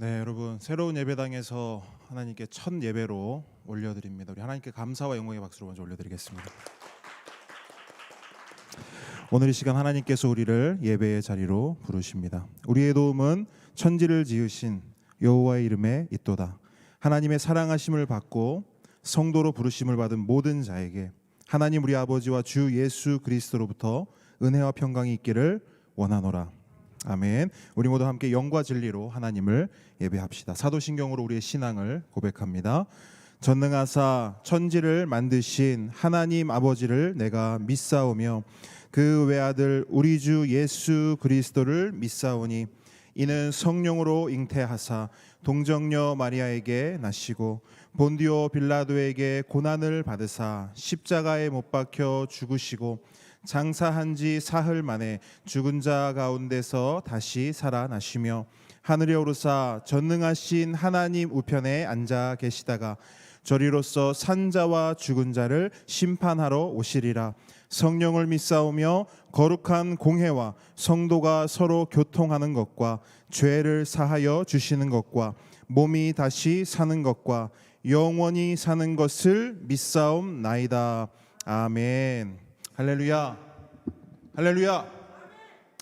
네, 여러분 새로운 예배당에서 하나님께 첫 예배로 올려드립니다. 우리 하나님께 감사와 영광의 박수로 먼저 올려드리겠습니다. 오늘 이 시간 하나님께서 우리를 예배의 자리로 부르십니다. 우리의 도움은 천지를 지으신 여호와의 이름에 있도다. 하나님의 사랑하심을 받고 성도로 부르심을 받은 모든 자에게 하나님 우리 아버지와 주 예수 그리스도로부터 은혜와 평강이 있기를 원하노라. 아멘. 우리 모두 함께 영과 진리로 하나님을 예배합시다. 사도신경으로 우리의 신앙을 고백합니다. 전능하사 천지를 만드신 하나님 아버지를 내가 믿사오며 그 외아들 우리 주 예수 그리스도를 믿사오니 이는 성령으로 잉태하사 동정녀 마리아에게 나시고 본디오 빌라도에게 고난을 받으사 십자가에 못 박혀 죽으시고 장사한 지 사흘 만에 죽은 자 가운데서 다시 살아나시며 하늘에 오르사 전능하신 하나님 우편에 앉아 계시다가 저리로서 산자와 죽은 자를 심판하러 오시리라. 성령을 믿사오며 거룩한 공회와 성도가 서로 교통하는 것과 죄를 사하여 주시는 것과 몸이 다시 사는 것과 영원히 사는 것을 믿사옵나이다. 아멘. 할렐루야. 할렐루야.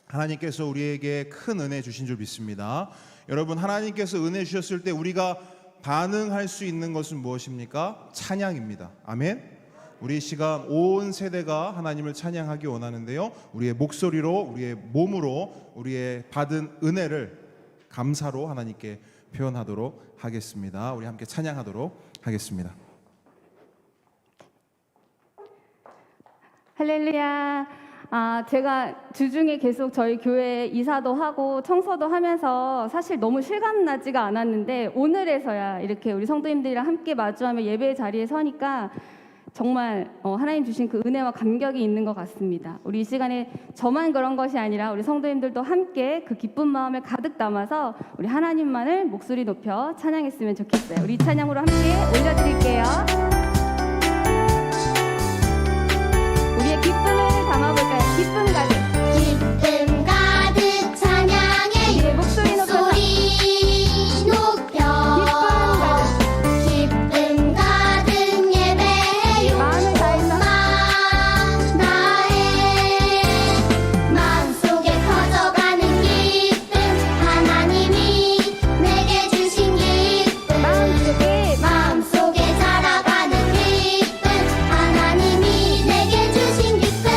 하나님께서 우리에게 큰 은혜 주신 줄 믿습니다. 여러분, 하나님께서 은혜 주셨을 때 우리가 반응할 수 있는 것은 무엇입니까? 찬양입니다. 아멘. 우리 시간 온 세대가 하나님을 찬양하기 원하는데요, 우리의 목소리로, 우리의 몸으로 우리의 받은 은혜를 감사로 하나님께 표현하도록 하겠습니다. 우리 함께 찬양하도록 하겠습니다. 할렐루야. 제가 주중에 계속 저희 교회 이사도 하고 청소도 하면서 사실 너무 실감나지가 않았는데 오늘에서야 이렇게 우리 성도님들이랑 함께 마주하며 예배의 자리에 서니까 정말 하나님 주신 그 은혜와 감격이 있는 것 같습니다. 우리 이 시간에 저만 그런 것이 아니라 우리 성도님들도 함께 그 기쁜 마음을 가득 담아서 우리 하나님만을 목소리 높여 찬양했으면 좋겠어요. 우리 찬양으로 함께 올려드릴게요. 우리의 기쁨을 담아볼까요? 기쁨 가득. 기쁨 가득 찬양해 우리의 목소리 높여. 기쁨 가득 예배해요. 마음을 다해서. 마음 다해 마음속에 커져가는 기쁨, 하나님이 내게 주신 기쁨, 마음속에 자라가는 기쁨, 하나님이 내게 주신 기쁨.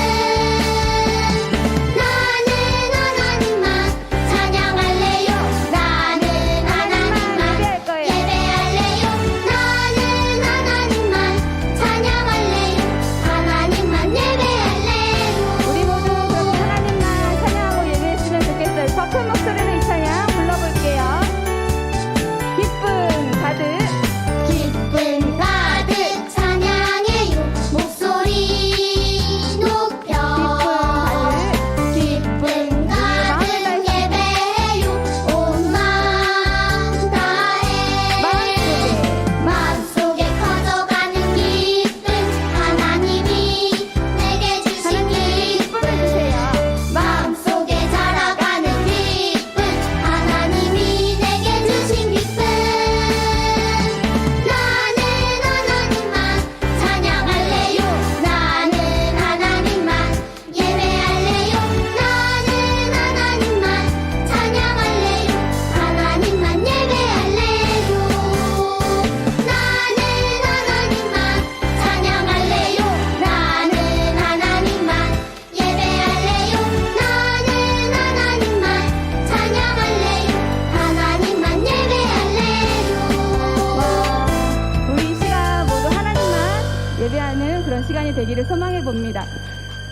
되기를 소망해 봅니다.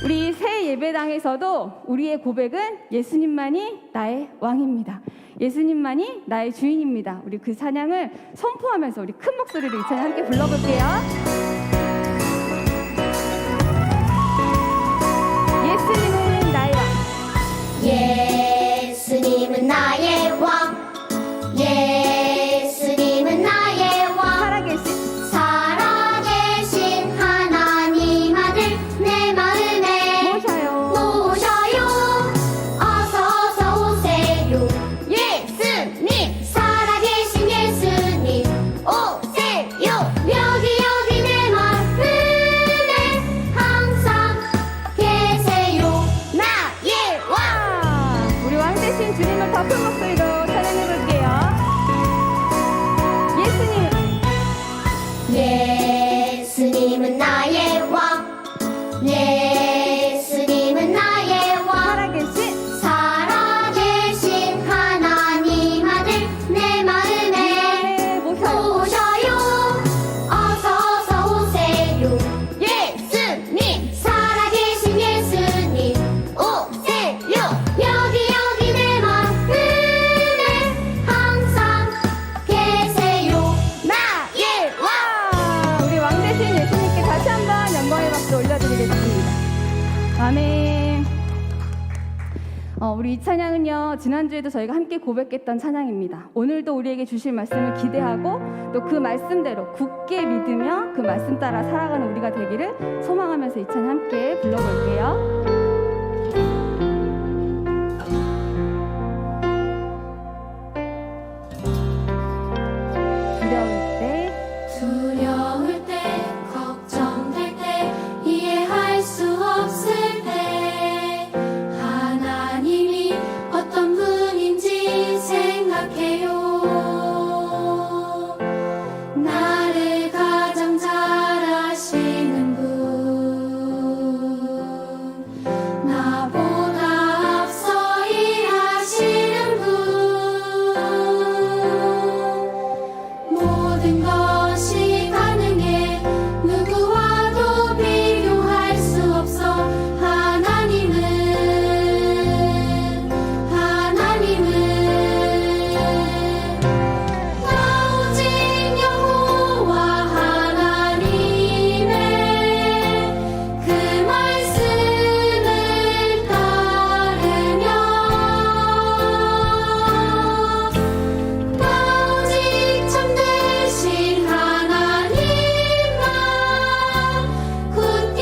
우리 새 예배당에서도 우리의 고백은 예수님만이 나의 왕입니다. 예수님만이 나의 주인입니다. 우리 그 찬양을 선포하면서 우리 큰 목소리로 이 찬양 함께 불러볼게요. 예수님은 나의 왕. 예수님은 나의 왕. 예수님은 나의 왕. 살아계신 하나님 아들 내 마음에 모셔요. 어서 오세요. 예수님 살아계신 되신 주님을 더 큰 목소리로 찬양해 볼게요. 예수님은 나의 왕 예수님은 나의 왕 살아계신 하나님 아들 내 마음에 오셔요 어서서 오세요 예수님 살아계신 예수님 오세요 여기 내 마음에 항상 계세요 나의 왕 우리 왕 대신 예수님께 다시 한번 영광의 박수 올려드리겠습니다. 아멘. 우리 이 찬양은요, 지난주에도 저희가 함께 고백했던 찬양입니다. 오늘도 우리에게 주실 말씀을 기대하고 또 그 말씀대로 굳게 믿으며 그 말씀 따라 살아가는 우리가 되기를 소망하면서 이 찬양 함께 불러볼게요. 두려울 때 걱정될 때 이해할 수 없을 때 하나님이 어떤 분인지 생각해요 나를 가장 잘 아시는 분 나보다 앞서 일하시는 분 모든 것이 가능해 누구와도 비교할 수 없어 하나님은 나 오직 여호와 하나님의 그 말씀을 따르며 나 오직 참되신 하나님만 굳게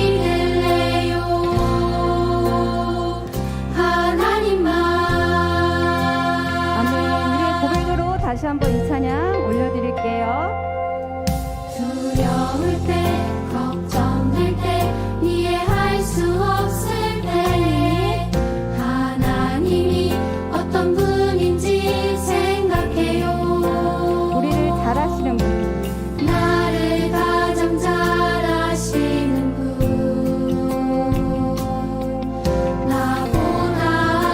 믿을래요 하나님만 아멘. 우리의 고백으로 다시 한번 이 찬양 올려드릴게요. 두려울 때 걱정될 때 이해할 수 없을 때 하나님이 어떤 분인지 생각해요 우리를 잘 아시는 분. 나를 가장 잘 아시는 분 나보다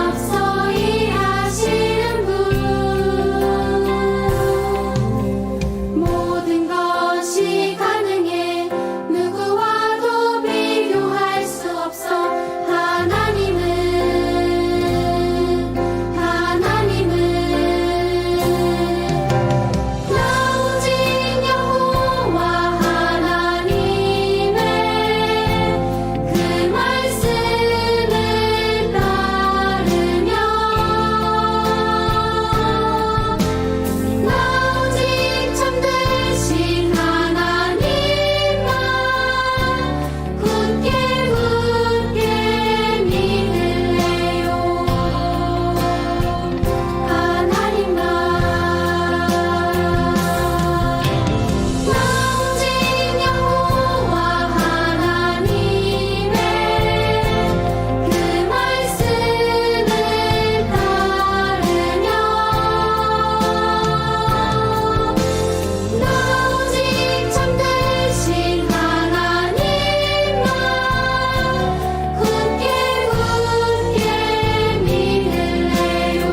앞서 일하시는 분 모든 것이 가능해 누구와도 비교할 수 없어 하나님은 나 오직 여호와 하나님의 그 말씀을 따르며 나 오직 참되신 하나님만 굳게 믿을래요 하나님만 나 오직 여호와 하나님의 그 말씀을 따르며 나 오직 참되신 하나님만 굳게 믿을래요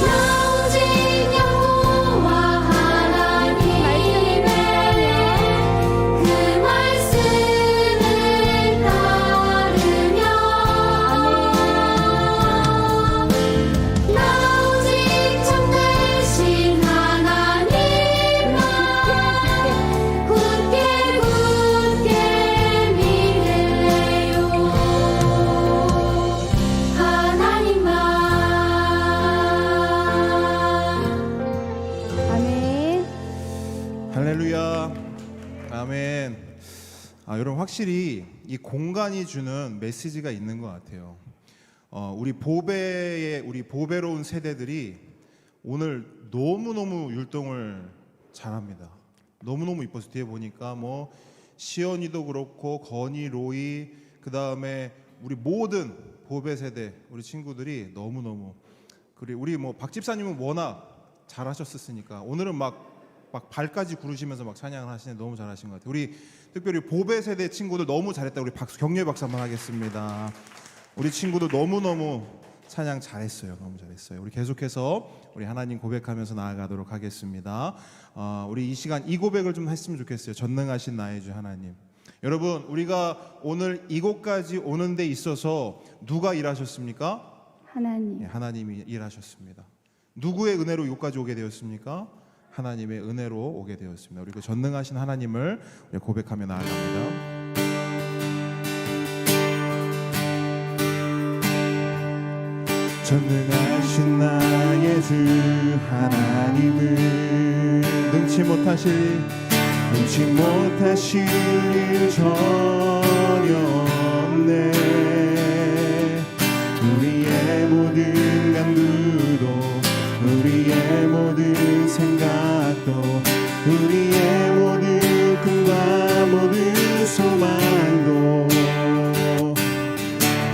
나 오직 여호와 하나님의 그 말씀을 따르며 나 오직 참되신 하나님만 굳게 믿을래요 하나님만 아멘. 할렐루야. 아멘. 여러분 확실히 이 공간이 주는 메시지가 있는 것 같아요. 우리 보배로운 세대들이 오늘 너무너무 율동을 잘합니다. 너무너무 이뻐서 뒤에 보니까 뭐 시연이도 그렇고 건이, 로이, 그 다음에 우리 모든 보배 세대 우리 친구들이 너무너무, 그리고 우리 뭐 박 집사님은 워낙 잘하셨으니까 오늘은 막 발까지 구르시면서 막 찬양을 하시는데 너무 잘하신 것 같아요. 우리 특별히 보배 세대 친구들 너무 잘했다. 우리 박수, 격려의 박수 한번 하겠습니다. 우리 친구들 너무너무 찬양 잘했어요. 너무 잘했어요. 우리 계속해서 우리 하나님 고백하면서 나아가도록 하겠습니다. 우리 이 시간 이 고백을 좀 했으면 좋겠어요. 전능하신 나의 주 하나님. 여러분, 우리가 오늘 이곳까지 오는 데 있어서 누가 일하셨습니까? 하나님. 네, 하나님이 일하셨습니다. 누구의 은혜로 이곳까지 오게 되었습니까? 하나님의 은혜로 오게 되었습니다. 우리 그 전능하신 하나님을 우리 고백하며 나아갑니다. 전능하신 나의 주 하나님을 능치 못하실 일 전혀 없네. 우리의 모든 간구도 우리의 모든 생각도 우리의 모든 꿈과 모든 소망도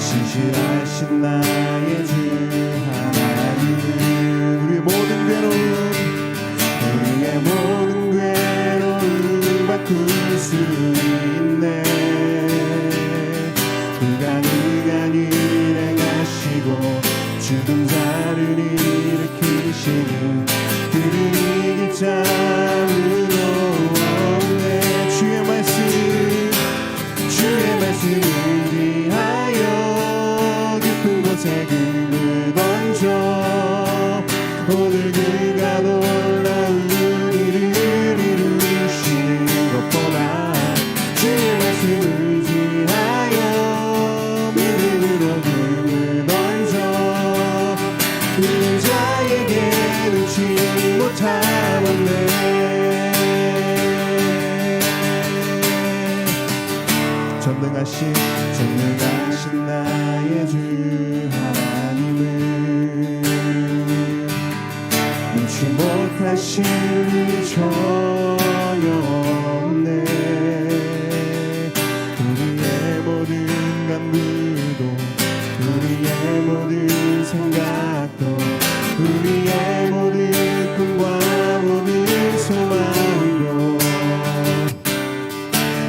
신실하신 나의 주 하나님은 우리의 모든 괴로움 바꿀 수 있네. 불가능한 일 행하시고 죽은 자를 일으키시는 그를 이길 자는 없네. 주의 말씀을 의지하여 깊은 곳에 금을 던져 오늘 그가 놀라운 일을 이루시는 것보다 주의 말씀을 의지하여 믿음으로 금을 던져 그 자에게 놓지 못하겠네. 전능하신 나의 주 하나님은 눈치 못하실 일 전혀 없네. 우리의 모든 간구도 우리의 모든 생각도 우리의 모든 꿈과 모든 소망도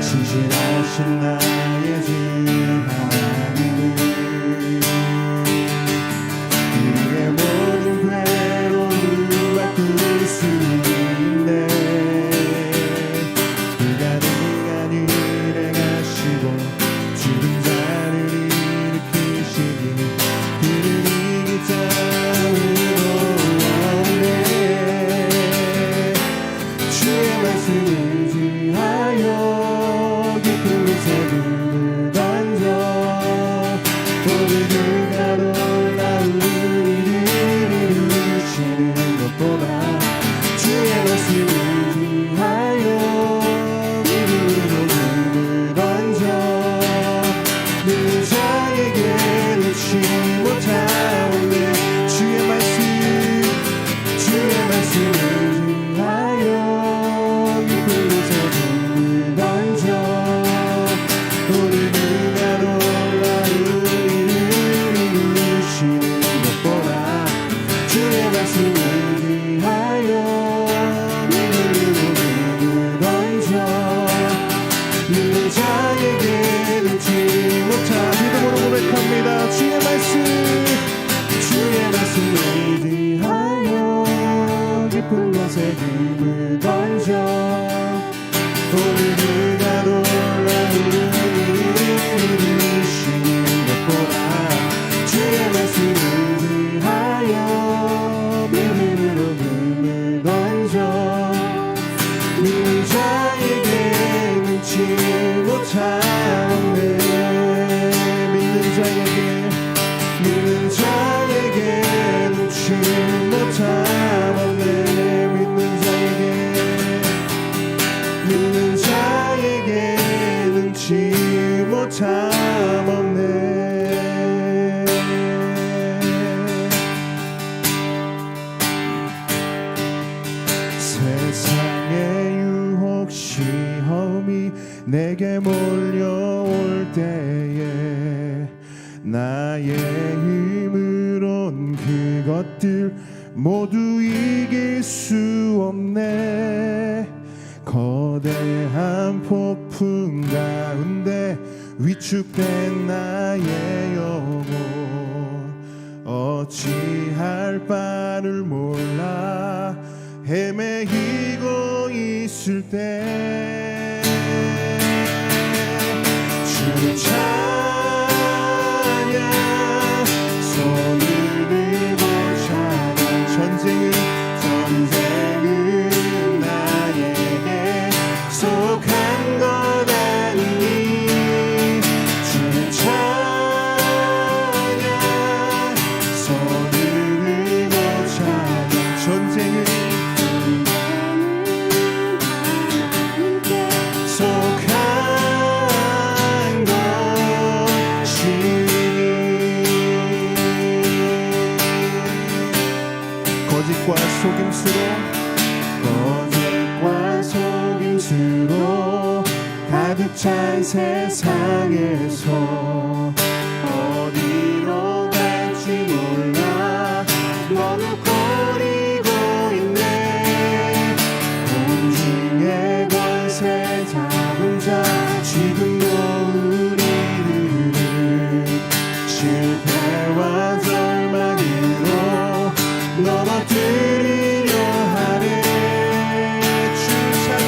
신실하신 나의 주 하나님은 우리의 모든 괴로움을 바꿀 수 있네. 불가능한 일 행하시고 죽은 자를 일으키시니 그를 이길 자는 없네. 주의 말씀을 의지하여 깊은 곳에 금을 던져 오늘 그가 놀라운 일을 이루시는 것보다 주의 말씀을 의지하여 믿음으로 금을 던져 그 자에게 놓지 못하오네. 주의 말씀을 의지하여 깊은 곳에 금을 던져 오늘 그가 놀라운 일을 이루시는 것보다 주의 말씀을 의지하여 믿음으로 금을 던져 그 자에게 놓지 못하리라. 나의 힘으론 그것들 모두 이길 수 없네. 거대한 폭풍 가운데 위축된 나의 영혼 어찌할 바를 몰라 헤매이고 있을 때 주 찬양 손을 들고 찬양 전쟁은 나에게 속한 것 아니니 주 찬양 손을 들고 찬양 전쟁은 속한 것이니 거짓과 속임수로 가득 찬 세상에서 어디로 갈지 몰라 너무 고리고 있네. 공중의 권세 잡은 자 지금도 우리들은 실패와 절망으로 넘어뜨리려 하네. 주 찬양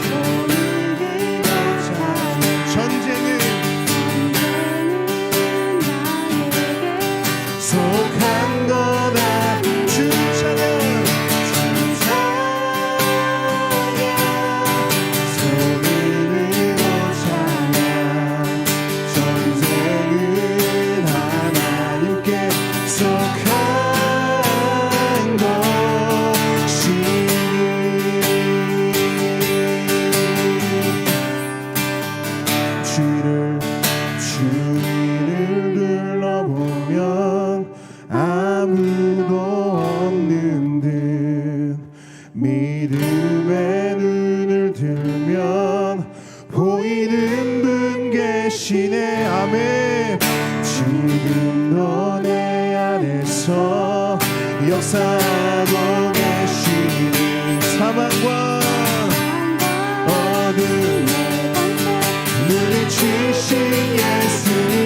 손을 들고 찬양 전쟁은 속한 거다. 주 찬양 손을 들고 찬양 전쟁은 하나님께 속한 것이니 주위를 둘러보면 아무도 없는 듯 믿음의 눈을 들면 보이는 분 계시네. 아멘. 지금도 내 안에서 역사하고 계시니 사망과 어둠에 물리치신 예수님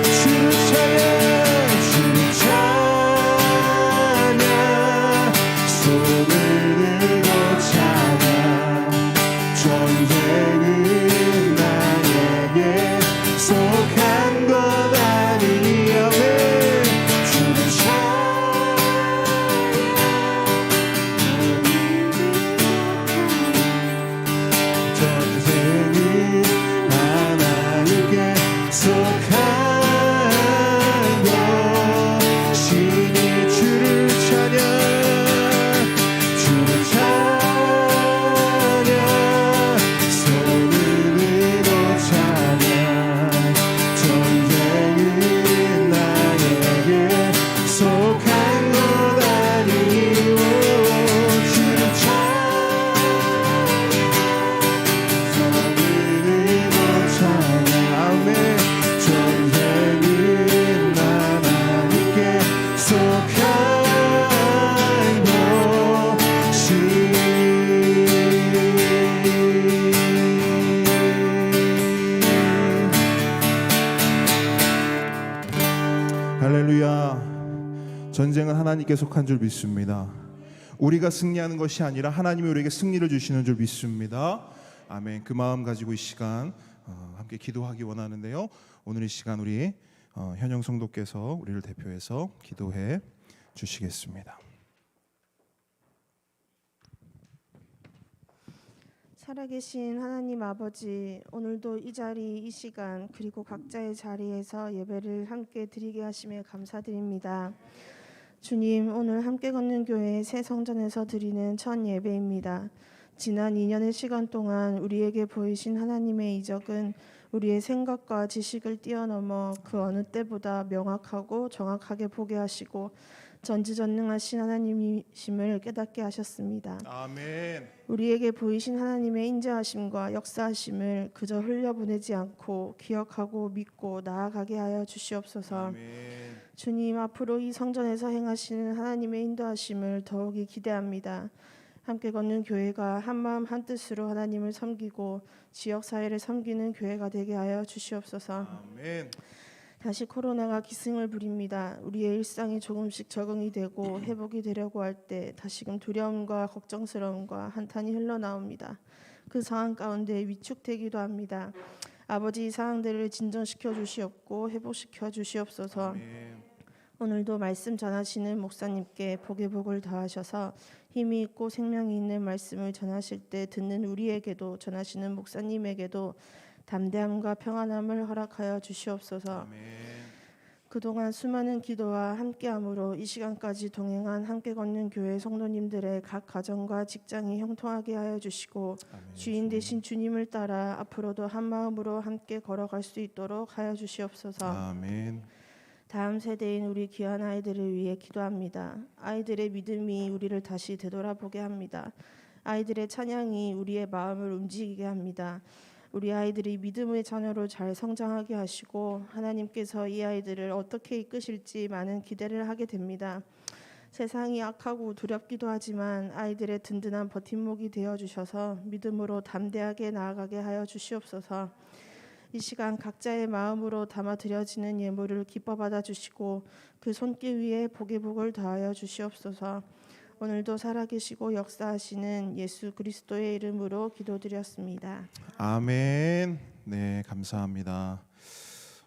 주 찬양 손을 들고 찬양 전쟁은 나에게 속한 것 아니니 아멘. 주 전쟁은 하나님께 속한 것이니 주를 찬양 손을 들고 찬양 전쟁은 나에게 속한 것 아니오. 주를 아멘. 전쟁은 하나님께 속한 것이. 할렐루야. 전쟁은 하나님께 속한 줄 믿습니다. 우리가 승리하는 것이 아니라 하나님이 우리에게 승리를 주시는 줄 믿습니다. 아멘. 그 마음 가지고 이 시간 함께 기도하기 원하는데요. 오늘 이 시간 우리 현영 성도께서 우리를 대표해서 기도해 주시겠습니다. 살아계신 하나님 아버지, 오늘도 이 자리, 이 시간, 그리고 각자의 자리에서 예배를 함께 드리게 하심에 감사드립니다. 주님, 오늘 함께 걷는 교회 새 성전에서 드리는 첫 예배입니다. 지난 2년의 시간 동안 우리에게 보이신 하나님의 이적은 우리의 생각과 지식을 뛰어넘어 그 어느 때보다 명확하고 정확하게 보게 하시고 전지전능하신 하나님이심을 깨닫게 하셨습니다. 아멘. 우리에게 보이신 하나님의 인자하심과 역사하심을 그저 흘려보내지 않고 기억하고 믿고 나아가게 하여 주시옵소서. 아멘. 주님, 앞으로 이 성전에서 행하시는 하나님의 인도하심을 더욱이 기대합니다. 함께 걷는 교회가 한마음 한뜻으로 하나님을 섬기고 지역사회를 섬기는 교회가 되게 하여 주시옵소서. 아멘. 다시 코로나가 기승을 부립니다. 우리의 일상이 조금씩 적응이 되고 회복이 되려고 할 때 다시금 두려움과 걱정스러움과 한탄이 흘러나옵니다. 그 상황 가운데 위축되기도 합니다. 아버지, 이 상황들을 진정시켜 주시옵고 회복시켜 주시옵소서. 아멘. 오늘도 말씀 전하시는 목사님께 복의 복을 더하셔서 힘이 있고 생명이 있는 말씀을 전하실 때 듣는 우리에게도 전하시는 목사님에게도 담대함과 평안함을 허락하여 주시옵소서. 아멘. 그동안 수많은 기도와 함께함으로 이 시간까지 동행한 함께 걷는 교회 성도님들의 각 가정과 직장이 형통하게 하여 주시고 아멘. 주인 되신 주님을 따라 앞으로도 한 마음으로 함께 걸어갈 수 있도록 하여 주시옵소서. 아멘. 다음 세대인 우리 귀한 아이들을 위해 기도합니다. 아이들의 믿음이 우리를 다시 되돌아보게 합니다. 아이들의 찬양이 우리의 마음을 움직이게 합니다. 우리 아이들이 믿음의 자녀로 잘 성장하게 하시고 하나님께서 이 아이들을 어떻게 이끄실지 많은 기대를 하게 됩니다. 세상이 악하고 두렵기도 하지만 아이들의 든든한 버팀목이 되어주셔서 믿음으로 담대하게 나아가게 하여 주시옵소서. 이 시간 각자의 마음으로 담아 드려지는 예물을 기뻐 받아주시고 그 손길 위에 복의 복을 더하여 주시옵소서. 오늘도 살아계시고 역사하시는 예수 그리스도의 이름으로 기도드렸습니다. 아멘. 네, 감사합니다.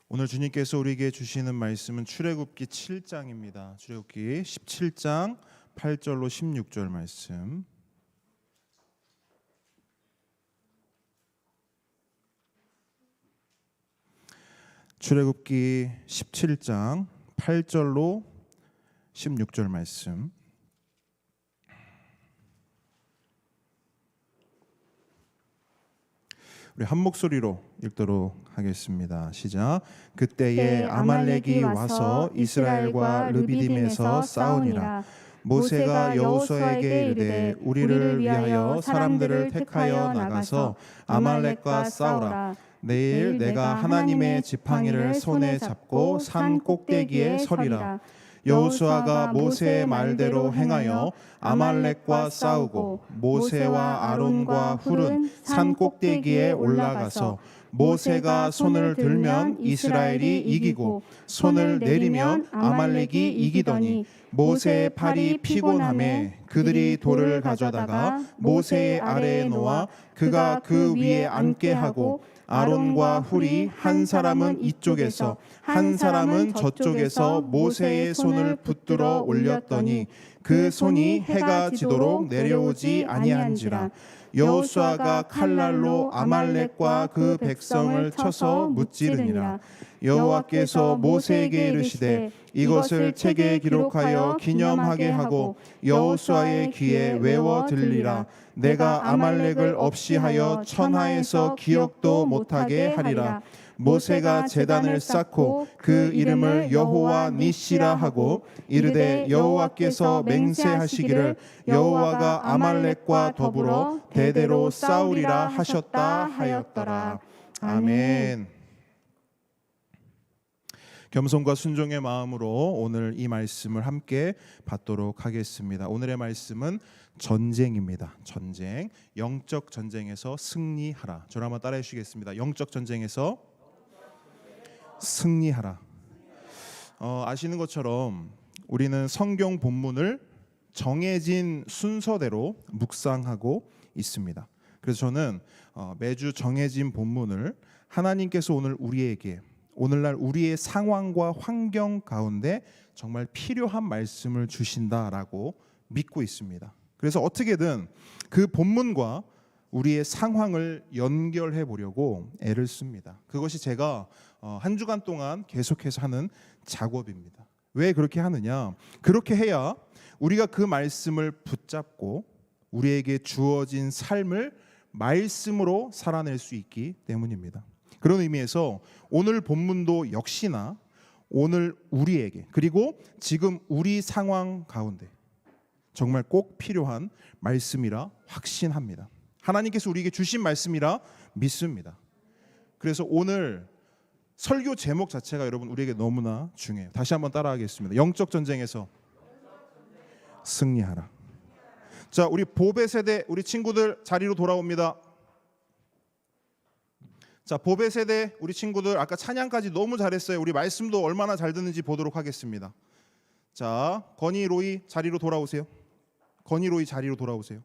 오늘 주님께서 우리에게 주시는 말씀은 출애굽기 7장입니다. 출애굽기 17장 8절로 16절 말씀. 출애굽기 17장 8절로 16절 말씀. 우리 한 목소리로 읽도록 하겠습니다. 시작. 그때에 아말렉이 와서 이스라엘과 르비딤에서 싸우니라. 모세가 여호수아에게 이르되 우리를 위하여 사람들을 택하여 나가서 아말렉과 싸우라. 내일 내가 하나님의 지팡이를 손에 잡고 산 꼭대기에 서리라. 여호수아가 모세의 말대로 행하여 아말렉과 싸우고 모세와 아론과 훌은 산 꼭대기에 올라가서 모세가 손을 들면 이스라엘이 이기고 손을 내리면 아말렉이 이기더니 모세의 팔이 피곤하매 그들이 돌을 가져다가 모세의 아래에 놓아 그가 그 위에 앉게 하고 아론과 훌이 한 사람은 이쪽에서 한 사람은 저쪽에서 모세의 손을 붙들어 올렸더니 그 손이 해가 지도록 내려오지 아니한지라. 여호수아가 칼날로 아말렉과 그 백성을 쳐서 무찌르니라. 여호와께서 모세에게 이르시되 이것을 책에 기록하여 기념하게 하고 여호수아의 귀에 외워 들리라. 내가 아말렉을 없이 하여 천하에서 기억도 못하게 하리라. 모세가 제단을 쌓고 그 이름을 여호와 니시라 하고 이르되 여호와께서 맹세하시기를 여호와가 아말렉과 더불어 대대로 싸우리라 하셨다 하였더라. 아멘. 겸손과 순종의 마음으로 오늘 이 말씀을 함께 받도록 하겠습니다. 오늘의 말씀은 전쟁입니다. 전쟁, 영적 전쟁에서 승리하라. 저를 한번 따라해 주시겠습니다. 영적 전쟁에서 승리하라. 아시는 것처럼 우리는 성경 본문을 정해진 순서대로 묵상하고 있습니다. 그래서 저는 매주 정해진 본문을 하나님께서 오늘 우리에게 오늘날 우리의 상황과 환경 가운데 정말 필요한 말씀을 주신다라고 믿고 있습니다. 그래서 어떻게든 그 본문과 우리의 상황을 연결해 보려고 애를 씁니다. 그것이 제가 한 주간 동안 계속해서 하는 작업입니다. 왜 그렇게 하느냐? 그렇게 해야 우리가 그 말씀을 붙잡고 우리에게 주어진 삶을 말씀으로 살아낼 수 있기 때문입니다. 그런 의미에서 오늘 본문도 역시나 오늘 우리에게 그리고 지금 우리 상황 가운데 정말 꼭 필요한 말씀이라 확신합니다. 하나님께서 우리에게 주신 말씀이라 믿습니다. 그래서 오늘 설교 제목 자체가 여러분 우리에게 너무나 중요해요. 다시 한번 따라하겠습니다. 영적 전쟁에서 승리하라. 자, 우리 보배 세대 우리 친구들 자리로 돌아옵니다. 자, 보배 세대 우리 친구들 아까 찬양까지 너무 잘했어요. 우리 말씀도 얼마나 잘 듣는지 보도록 하겠습니다. 자, 건희 로이 자리로 돌아오세요. 건희 로이 자리로 돌아오세요.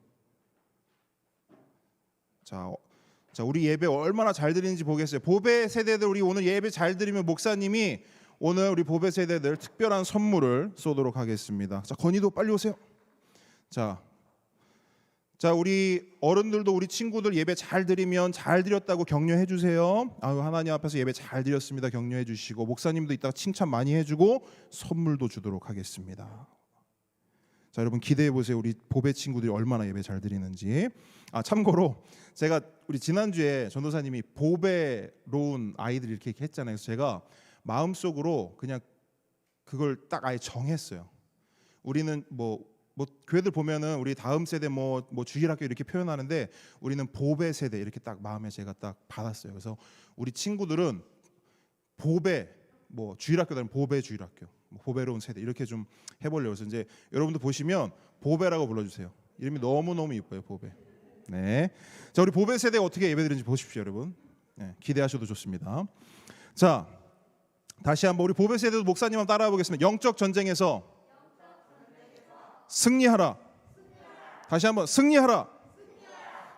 자, 우리 예배 얼마나 잘 드리는지 보겠어요. 보배 세대들 우리 오늘 예배 잘 드리면 목사님이 오늘 우리 보배 세대들 특별한 선물을 쏘도록 하겠습니다. 자, 건희도 빨리 오세요. 자, 우리 어른들도 우리 친구들 예배 잘 드리면 잘 드렸다고 격려해 주세요. 아유, 하나님 앞에서 예배 잘 드렸습니다. 격려해 주시고 목사님도 이따가 칭찬 많이 해주고 선물도 주도록 하겠습니다. 자, 여러분 기대해 보세요. 우리 보배 친구들이 얼마나 예배 잘 드리는지. 참고로 제가 우리 지난주에 전도사님이 보배로운 아이들 이렇게 했잖아요. 그래서 제가 마음속으로 그냥 그걸 딱 아예 정했어요. 우리는 뭐 교회들 보면은 우리 다음 세대 뭐 주일학교 이렇게 표현하는데 우리는 보배 세대 이렇게 딱 마음에 제가 딱 받았어요. 그래서 우리 친구들은 보배 주일학교 다니면 보배 주일학교 보배로운 세대 이렇게 좀 해보려고 해서 이제 여러분도 보시면 보배라고 불러주세요. 이름이 너무너무 이뻐요. 보배. 네. 자, 우리 보배 세대 어떻게 예배드리는지 보십시오, 여러분. 네, 기대하셔도 좋습니다. 자, 다시 한번 우리 보배 세대도 목사님 한번 따라해 보겠습니다. 영적 전쟁에서 승리하라. 다시 한번 승리하라.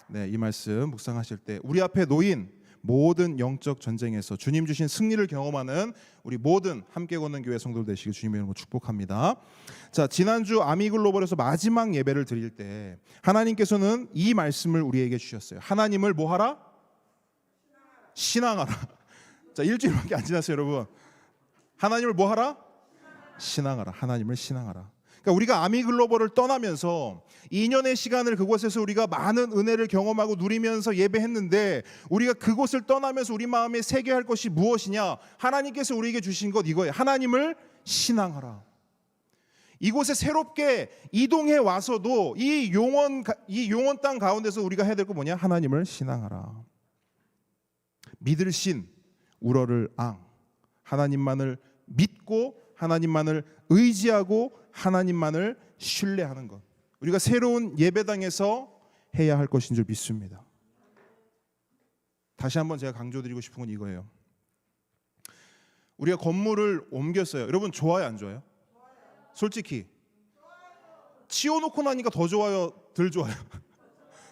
네, 이 말씀 묵상하실 때 우리 앞에 놓인 모든 영적 전쟁에서 주님 주신 승리를 경험하는 우리 모든 함께 걷는 교회 성도들 되시길 주님의 이름으로 축복합니다. 자, 지난주 아미글로벌에서 마지막 예배를 드릴 때 하나님께서는 이 말씀을 우리에게 주셨어요. 하나님을 뭐 하라? 신앙하라. 자, 일주일밖에 안 지났어요, 여러분. 하나님을 뭐 하라? 신앙하라. 하나님을 신앙하라. 그러니까 우리가 아미글로벌을 떠나면서 2년의 시간을 그곳에서 우리가 많은 은혜를 경험하고 누리면서 예배했는데 우리가 그곳을 떠나면서 우리 마음에 새겨야 할 것이 무엇이냐? 하나님께서 우리에게 주신 것 이거예요. 하나님을 신앙하라. 이곳에 새롭게 이동해 와서도 이 용원 땅 가운데서 우리가 해야 될 거 뭐냐? 하나님을 신앙하라. 믿을 신, 우러를 앙. 하나님만을 믿고 하나님만을 의지하고 하나님만을 신뢰하는 것. 우리가 새로운 예배당에서 해야 할 것인 줄 믿습니다. 다시 한번 제가 강조드리고 싶은 건 이거예요. 우리가 건물을 옮겼어요. 여러분 좋아요, 안 좋아요? 솔직히 치워놓고 나니까 더 좋아요, 덜 좋아요?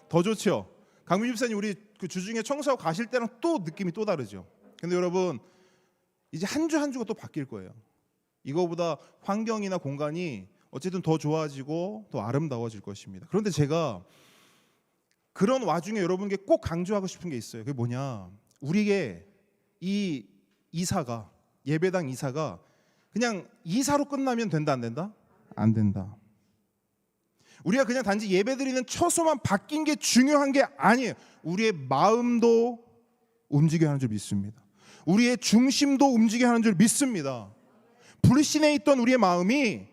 더 좋죠. 강민 집사님 우리 그 주중에 청소하고 가실 때랑 또 느낌이 또 다르죠. 근데 여러분 이제 한 주 한 주가 또 바뀔 거예요. 이거보다 환경이나 공간이 어쨌든 더 좋아지고 더 아름다워질 것입니다. 그런데 제가 그런 와중에 여러분께 꼭 강조하고 싶은 게 있어요. 그게 뭐냐? 우리에게 이 이사가 예배당 이사가 그냥 이사로 끝나면 된다 안 된다? 안 된다. 우리가 그냥 단지 예배드리는 처소만 바뀐 게 중요한 게 아니에요. 우리의 마음도 움직여야 하는 줄 믿습니다. 우리의 중심도 움직여야 하는 줄 믿습니다. 불신에 있던 우리의 마음이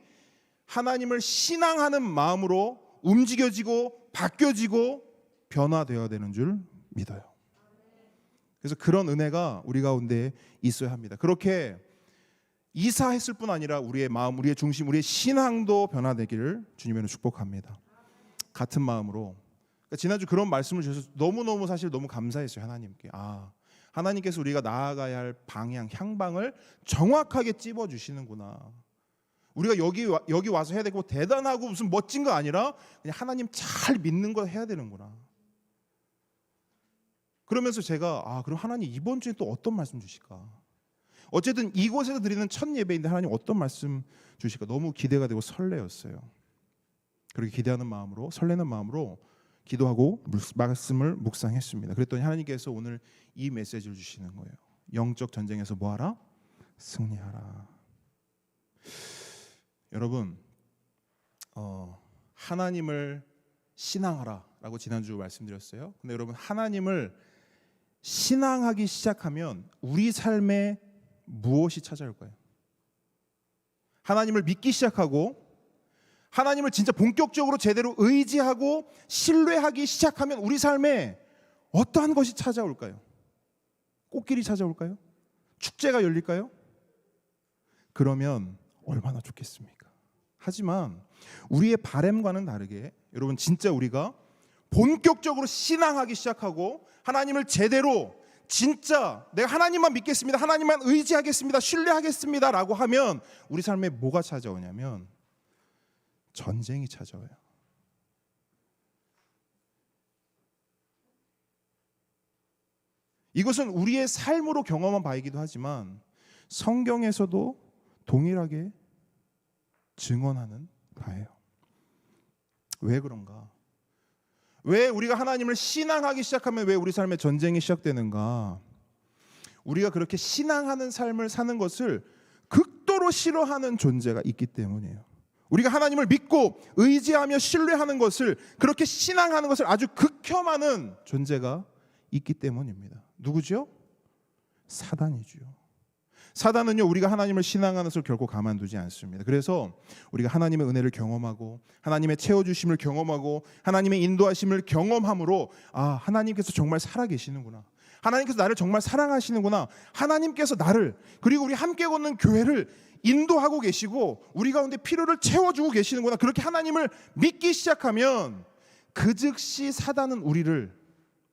하나님을 신앙하는 마음으로 움직여지고 바뀌어지고 변화되어야 되는 줄 믿어요. 그래서 그런 은혜가 우리 가운데 있어야 합니다. 그렇게 이사했을 뿐 아니라 우리의 마음, 우리의 중심, 우리의 신앙도 변화되기를 주님으로 축복합니다. 같은 마음으로 그러니까 지난주 그런 말씀을 주셔서 너무너무 사실 너무 감사했어요. 하나님께. 하나님께서 우리가 나아가야 할 방향, 향방을 정확하게 찝어주시는구나. 우리가 여기 와서 해야 되고 대단하고 무슨 멋진 거 아니라 그냥 하나님 잘 믿는 거 해야 되는구나. 그러면서 제가 그럼 하나님 이번 주에 또 어떤 말씀 주실까? 어쨌든 이곳에서 드리는 첫 예배인데 하나님 어떤 말씀 주실까? 너무 기대가 되고 설레었어요. 그렇게 기대하는 마음으로 설레는 마음으로 기도하고 말씀을 묵상했습니다. 그랬더니 하나님께서 오늘 이 메시지를 주시는 거예요. 영적 전쟁에서 뭐하라? 승리하라. 여러분 하나님을 신앙하라라고 지난주 말씀드렸어요. 근데 여러분 하나님을 신앙하기 시작하면 우리 삶에 무엇이 찾아올 거예요? 하나님을 믿기 시작하고 하나님을 진짜 본격적으로 제대로 의지하고 신뢰하기 시작하면 우리 삶에 어떠한 것이 찾아올까요? 꽃길이 찾아올까요? 축제가 열릴까요? 그러면 얼마나 좋겠습니까? 하지만 우리의 바람과는 다르게 여러분 진짜 우리가 본격적으로 신앙하기 시작하고 하나님을 제대로 진짜 내가 하나님만 믿겠습니다. 하나님만 의지하겠습니다. 신뢰하겠습니다. 라고 하면 우리 삶에 뭐가 찾아오냐면 전쟁이 찾아와요. 이것은 우리의 삶으로 경험한 바이기도 하지만 성경에서도 동일하게 증언하는 바예요. 왜 그런가? 왜 우리가 하나님을 신앙하기 시작하면 왜 우리 삶에 전쟁이 시작되는가? 우리가 그렇게 신앙하는 삶을 사는 것을 극도로 싫어하는 존재가 있기 때문이에요. 우리가 하나님을 믿고 의지하며 신뢰하는 것을 그렇게 신앙하는 것을 아주 극혐하는 존재가 있기 때문입니다. 누구죠? 사단이죠. 사단은요 우리가 하나님을 신앙하는 것을 결코 가만두지 않습니다. 그래서 우리가 하나님의 은혜를 경험하고 하나님의 채워주심을 경험하고 하나님의 인도하심을 경험함으로 아 하나님께서 정말 살아계시는구나, 하나님께서 나를 정말 사랑하시는구나, 하나님께서 나를 그리고 우리 함께 걷는 교회를 인도하고 계시고 우리 가운데 필요를 채워주고 계시는구나, 그렇게 하나님을 믿기 시작하면 그 즉시 사단은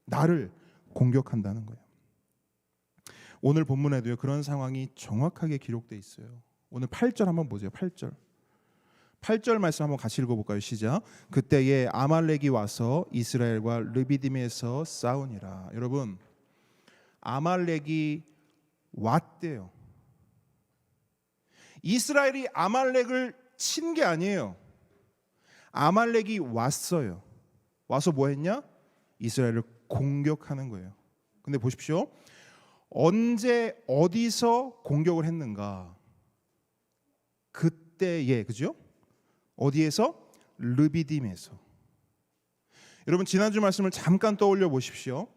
나를 공격한다는 거예요. 오늘 본문에도요 그런 상황이 정확하게 기록되어 있어요. 오늘 8절 한번 보세요. 8절 말씀 한번 같이 읽어볼까요? 시작. 그때에 아말렉이 와서 이스라엘과 르비딤에서 싸우니라. 여러분 아말렉이 왔대요. 이스라엘이 아말렉을 친 게 아니에요. 아말렉이 왔어요. 와서 뭐 했냐? 이스라엘을 공격하는 거예요. 근데 보십시오. 언제 어디서 공격을 했는가? 그때에, 그죠? 어디에서? 르비딤에서. 여러분 지난주 말씀을 잠깐 떠올려 보십시오.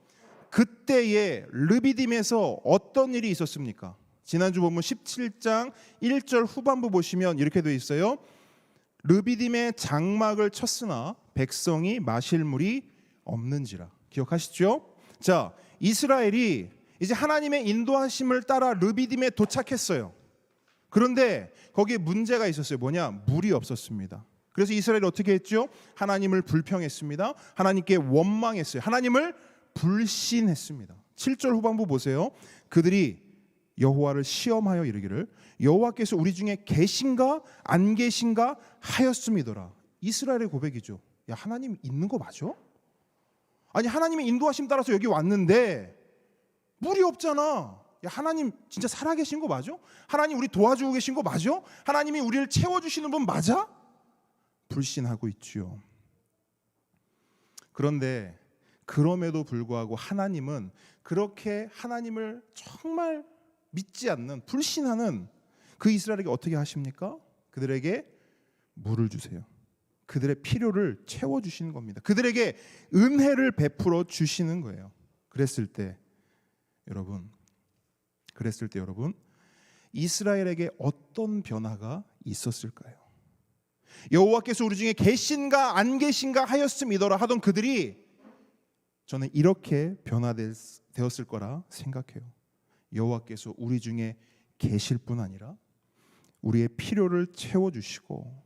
그때에 르비딤에서 어떤 일이 있었습니까? 지난주 본문 17장 1절 후반부 보시면 이렇게 되어 있어요. 르비딤의 장막을 쳤으나 백성이 마실 물이 없는지라. 기억하시죠? 자, 이스라엘이 이제 하나님의 인도하심을 따라 르비딤에 도착했어요. 그런데 거기에 문제가 있었어요. 뭐냐? 물이 없었습니다. 그래서 이스라엘이 어떻게 했죠? 하나님을 불평했습니다. 하나님께 원망했어요. 하나님을 불신했습니다. 7절 후반부 보세요. 그들이 여호와를 시험하여 이르기를 여호와께서 우리 중에 계신가 안 계신가 하였음이더라. 이스라엘의 고백이죠. 야 하나님 있는 거 맞아? 아니 하나님의 인도하심 따라서 여기 왔는데 물이 없잖아. 야 하나님 진짜 살아계신 거 맞아? 하나님 우리 도와주고 계신 거 맞아? 하나님이 우리를 채워주시는 분 맞아? 불신하고 있지요. 그런데 그럼에도 불구하고 하나님은 그렇게 하나님을 정말 믿지 않는 불신하는 그 이스라엘에게 어떻게 하십니까? 그들에게 물을 주세요. 그들의 필요를 채워주시는 겁니다. 그들에게 은혜를 베풀어 주시는 거예요. 그랬을 때 여러분 이스라엘에게 어떤 변화가 있었을까요? 여호와께서 우리 중에 계신가 안 계신가 하였음이더라 하던 그들이 저는 이렇게 변화되었을 거라 생각해요. 여호와께서 우리 중에 계실 뿐 아니라 우리의 필요를 채워주시고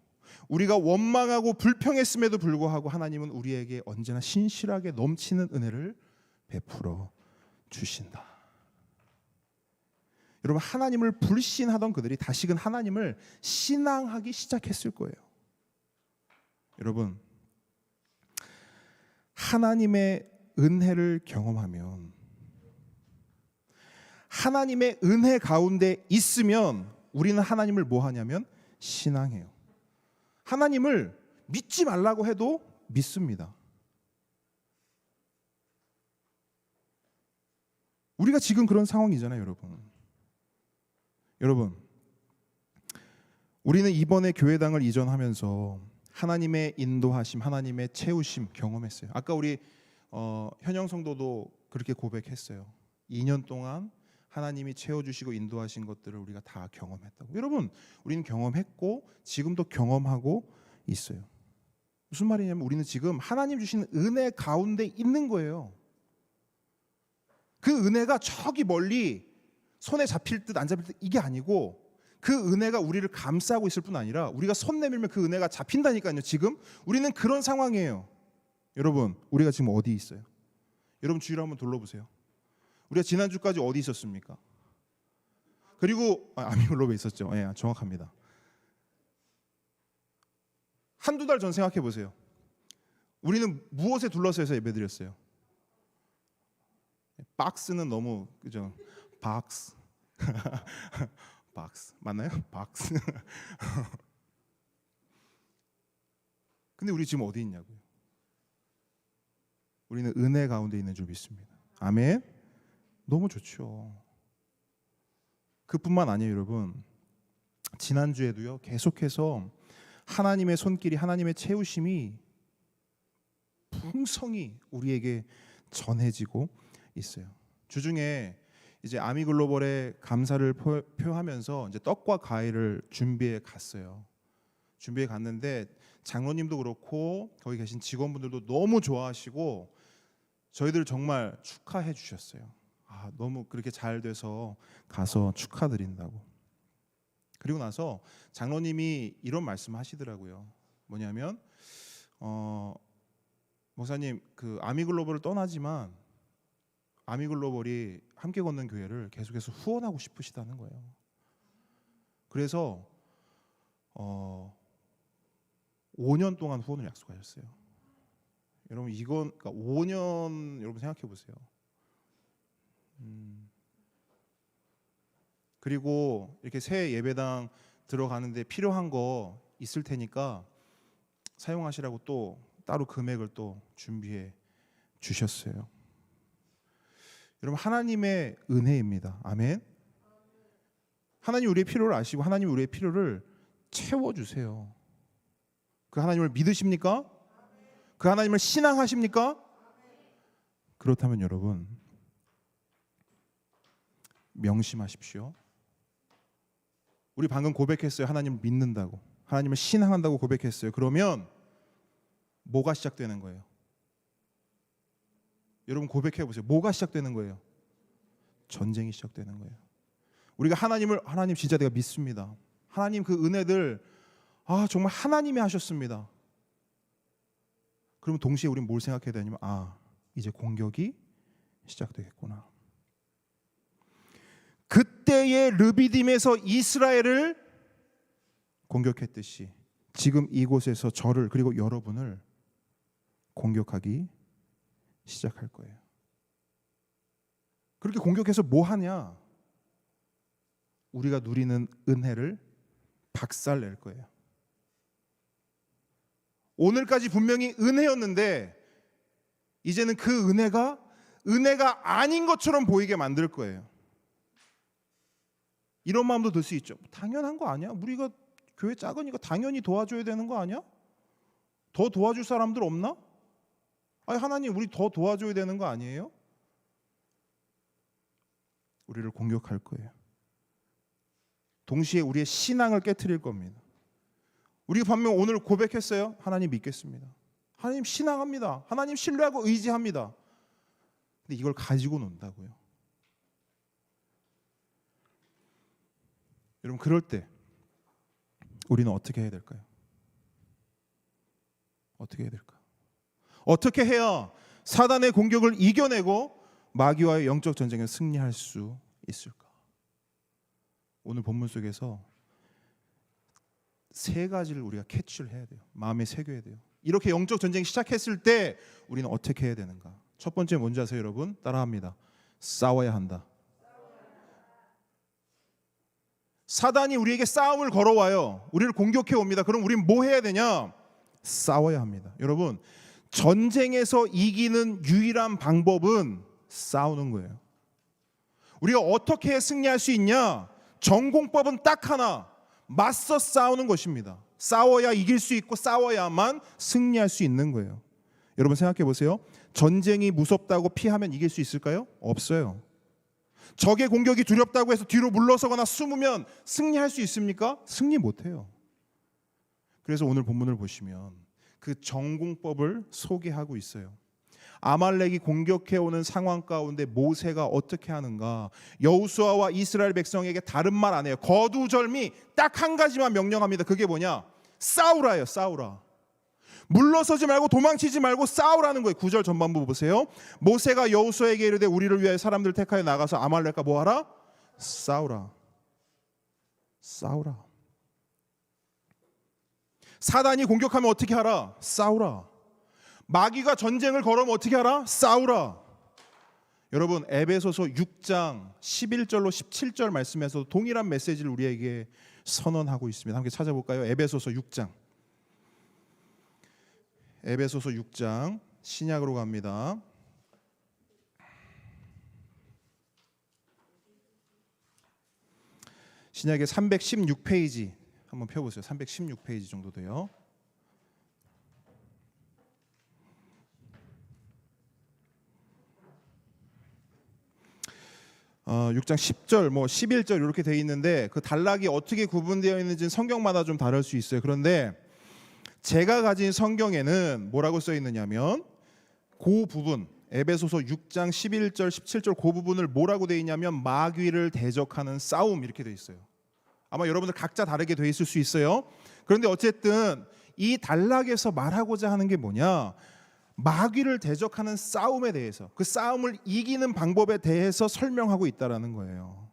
우리가 원망하고 불평했음에도 불구하고 하나님은 우리에게 언제나 신실하게 넘치는 은혜를 베풀어 주신다. 여러분 하나님을 불신하던 그들이 다시금 하나님을 신앙하기 시작했을 거예요. 여러분 하나님의 은혜를 경험하면 하나님의 은혜 가운데 있으면 우리는 하나님을 뭐 하냐면 신앙해요. 하나님을 믿지 말라고 해도 믿습니다. 우리가 지금 그런 상황이잖아요, 여러분. 우리는 이번에 교회당을 이전하면서 하나님의 인도하심, 하나님의 채우심 경험했어요. 아까 우리 현영 성도도 그렇게 고백했어요. 2년 동안 하나님이 채워주시고 인도하신 것들을 우리가 다 경험했다고. 여러분, 우리는 경험했고 지금도 경험하고 있어요. 무슨 말이냐면 우리는 지금 하나님 주신 은혜 가운데 있는 거예요. 그 은혜가 저기 멀리 손에 잡힐 듯 안 잡힐 듯 이게 아니고, 그 은혜가 우리를 감싸고 있을 뿐 아니라 우리가 손 내밀면 그 은혜가 잡힌다니까요. 지금 우리는 그런 상황이에요. 여러분, 우리가 지금 어디 있어요? 여러분 주위를 한번 둘러보세요. 우리가 지난주까지 어디 있었습니까? 그리고 아미글로브에 있었죠. 예, 정확합니다. 한두 달 전 생각해 보세요. 우리는 무엇에 둘러서서 예배드렸어요? 박스는 너무 그죠? 박스. 박스 맞나요? 박스. 근데 우리 지금 어디 있냐고요? 우리는 은혜 가운데 있는 줄 믿습니다. 아멘. 너무 좋죠. 그뿐만 아니에요, 여러분. 지난주에도요, 계속해서 하나님의 손길이, 하나님의 채우심이 풍성히 우리에게 전해지고 있어요. 주중에 이제 아미글로벌에 감사를 표하면서 이제 떡과 과일을 준비해 갔어요. 준비해 갔는데 장로님도 그렇고 거기 계신 직원분들도 너무 좋아하시고 저희들 정말 축하해 주셨어요. 너무 그렇게 잘 돼서 가서 축하드린다고. 그리고 나서 장로님이 이런 말씀하시더라고요. 뭐냐면 목사님, 그 아미글로벌을 떠나지만 아미글로벌이 함께 걷는 교회를 계속해서 후원하고 싶으시다는 거예요. 그래서 5년 동안 후원을 약속하셨어요. 여러분 이건 그러니까 5년 여러분 생각해 보세요. 그리고 이렇게 새 예배당 들어가는데 필요한 거 있을 테니까 사용하시라고 또 따로 금액을 또 준비해 주셨어요. 여러분 하나님의 은혜입니다. 아멘. 하나님 우리의 필요를 아시고 하나님 우리의 필요를 채워주세요. 그 하나님을 믿으십니까? 그 하나님을 신앙하십니까? 그렇다면 여러분 명심하십시오. 우리 방금 고백했어요. 하나님을 믿는다고, 하나님을 신앙한다고 고백했어요. 그러면 뭐가 시작되는 거예요? 여러분 고백해 보세요. 뭐가 시작되는 거예요? 전쟁이 시작되는 거예요. 우리가 하나님 진짜 내가 믿습니다. 하나님 그 은혜들 정말 하나님이 하셨습니다. 그러면 동시에 우리는 뭘 생각해야 되냐면 이제 공격이 시작되겠구나. 그때의 르비딤에서 이스라엘을 공격했듯이 지금 이곳에서 저를 그리고 여러분을 공격하기 시작할 거예요. 그렇게 공격해서 뭐 하냐? 우리가 누리는 은혜를 박살낼 거예요. 오늘까지 분명히 은혜였는데 이제는 그 은혜가 아닌 것처럼 보이게 만들 거예요. 이런 마음도 들 수 있죠. 당연한 거 아니야? 우리가 교회 작으니까 당연히 도와줘야 되는 거 아니야? 더 도와줄 사람들 없나? 하나님 우리 더 도와줘야 되는 거 아니에요? 우리를 공격할 거예요. 동시에 우리의 신앙을 깨트릴 겁니다. 우리가 반면 오늘 고백했어요. 하나님 믿겠습니다. 하나님 신앙합니다. 하나님 신뢰하고 의지합니다. 근데 이걸 가지고 논다고요. 여러분 그럴 때 우리는 어떻게 해야 될까요? 어떻게 해야 될까? 어떻게 해야 사단의 공격을 이겨내고 마귀와의 영적 전쟁에 승리할 수 있을까? 오늘 본문 속에서 세 가지를 우리가 캐치를 해야 돼요. 마음에 새겨야 돼요. 이렇게 영적 전쟁이 시작했을 때 우리는 어떻게 해야 되는가? 첫 번째 뭔지 아세요, 여러분? 따라합니다. 싸워야 한다. 사단이 우리에게 싸움을 걸어와요. 우리를 공격해 옵니다. 그럼 우리는 뭐 해야 되냐? 싸워야 합니다. 여러분, 전쟁에서 이기는 유일한 방법은 싸우는 거예요. 우리가 어떻게 승리할 수 있냐? 전공법은 딱 하나, 맞서 싸우는 것입니다. 싸워야 이길 수 있고 싸워야만 승리할 수 있는 거예요. 여러분 생각해 보세요. 전쟁이 무섭다고 피하면 이길 수 있을까요? 없어요. 적의 공격이 두렵다고 해서 뒤로 물러서거나 숨으면 승리할 수 있습니까? 승리 못해요. 그래서 오늘 본문을 보시면 그 전공법을 소개하고 있어요. 아말렉이 공격해오는 상황 가운데 모세가 어떻게 하는가? 여호수아와 이스라엘 백성에게 다른 말 안 해요. 거두절미 딱 한 가지만 명령합니다. 그게 뭐냐? 싸우라예요. 싸우라. 물러서지 말고 도망치지 말고 싸우라는 거예요. 9절 전반부 보세요. 모세가 여호수아에게 이르되 우리를 위하여 사람들을 택하여 나가서 아말렉과 뭐하라? 싸우라. 싸우라. 사단이 공격하면 어떻게 하라? 싸우라. 마귀가 전쟁을 걸으면 어떻게 하라? 싸우라. 여러분 에베소서 6장 11절로 17절 말씀에서 동일한 메시지를 우리에게 선언하고 있습니다. 함께 찾아볼까요? 에베소서 6장. 에베소서 6장 신약으로 갑니다. 신약의 316페이지 한번 펴보세요. 316페이지 정도 돼요. 6장 10절, 11절 이렇게 돼 있는데 그 단락이 어떻게 구분되어 있는지는 성경마다 좀 다를 수 있어요. 그런데 제가 가진 성경에는 뭐라고 써 있느냐면 그 부분 에베소서 6장 11절, 17절 그 부분을 뭐라고 돼 있냐면 마귀를 대적하는 싸움 이렇게 돼 있어요. 아마 여러분들 각자 다르게 돼 있을 수 있어요. 그런데 어쨌든 이 단락에서 말하고자 하는 게 뭐냐? 마귀를 대적하는 싸움에 대해서, 그 싸움을 이기는 방법에 대해서 설명하고 있다라는 거예요.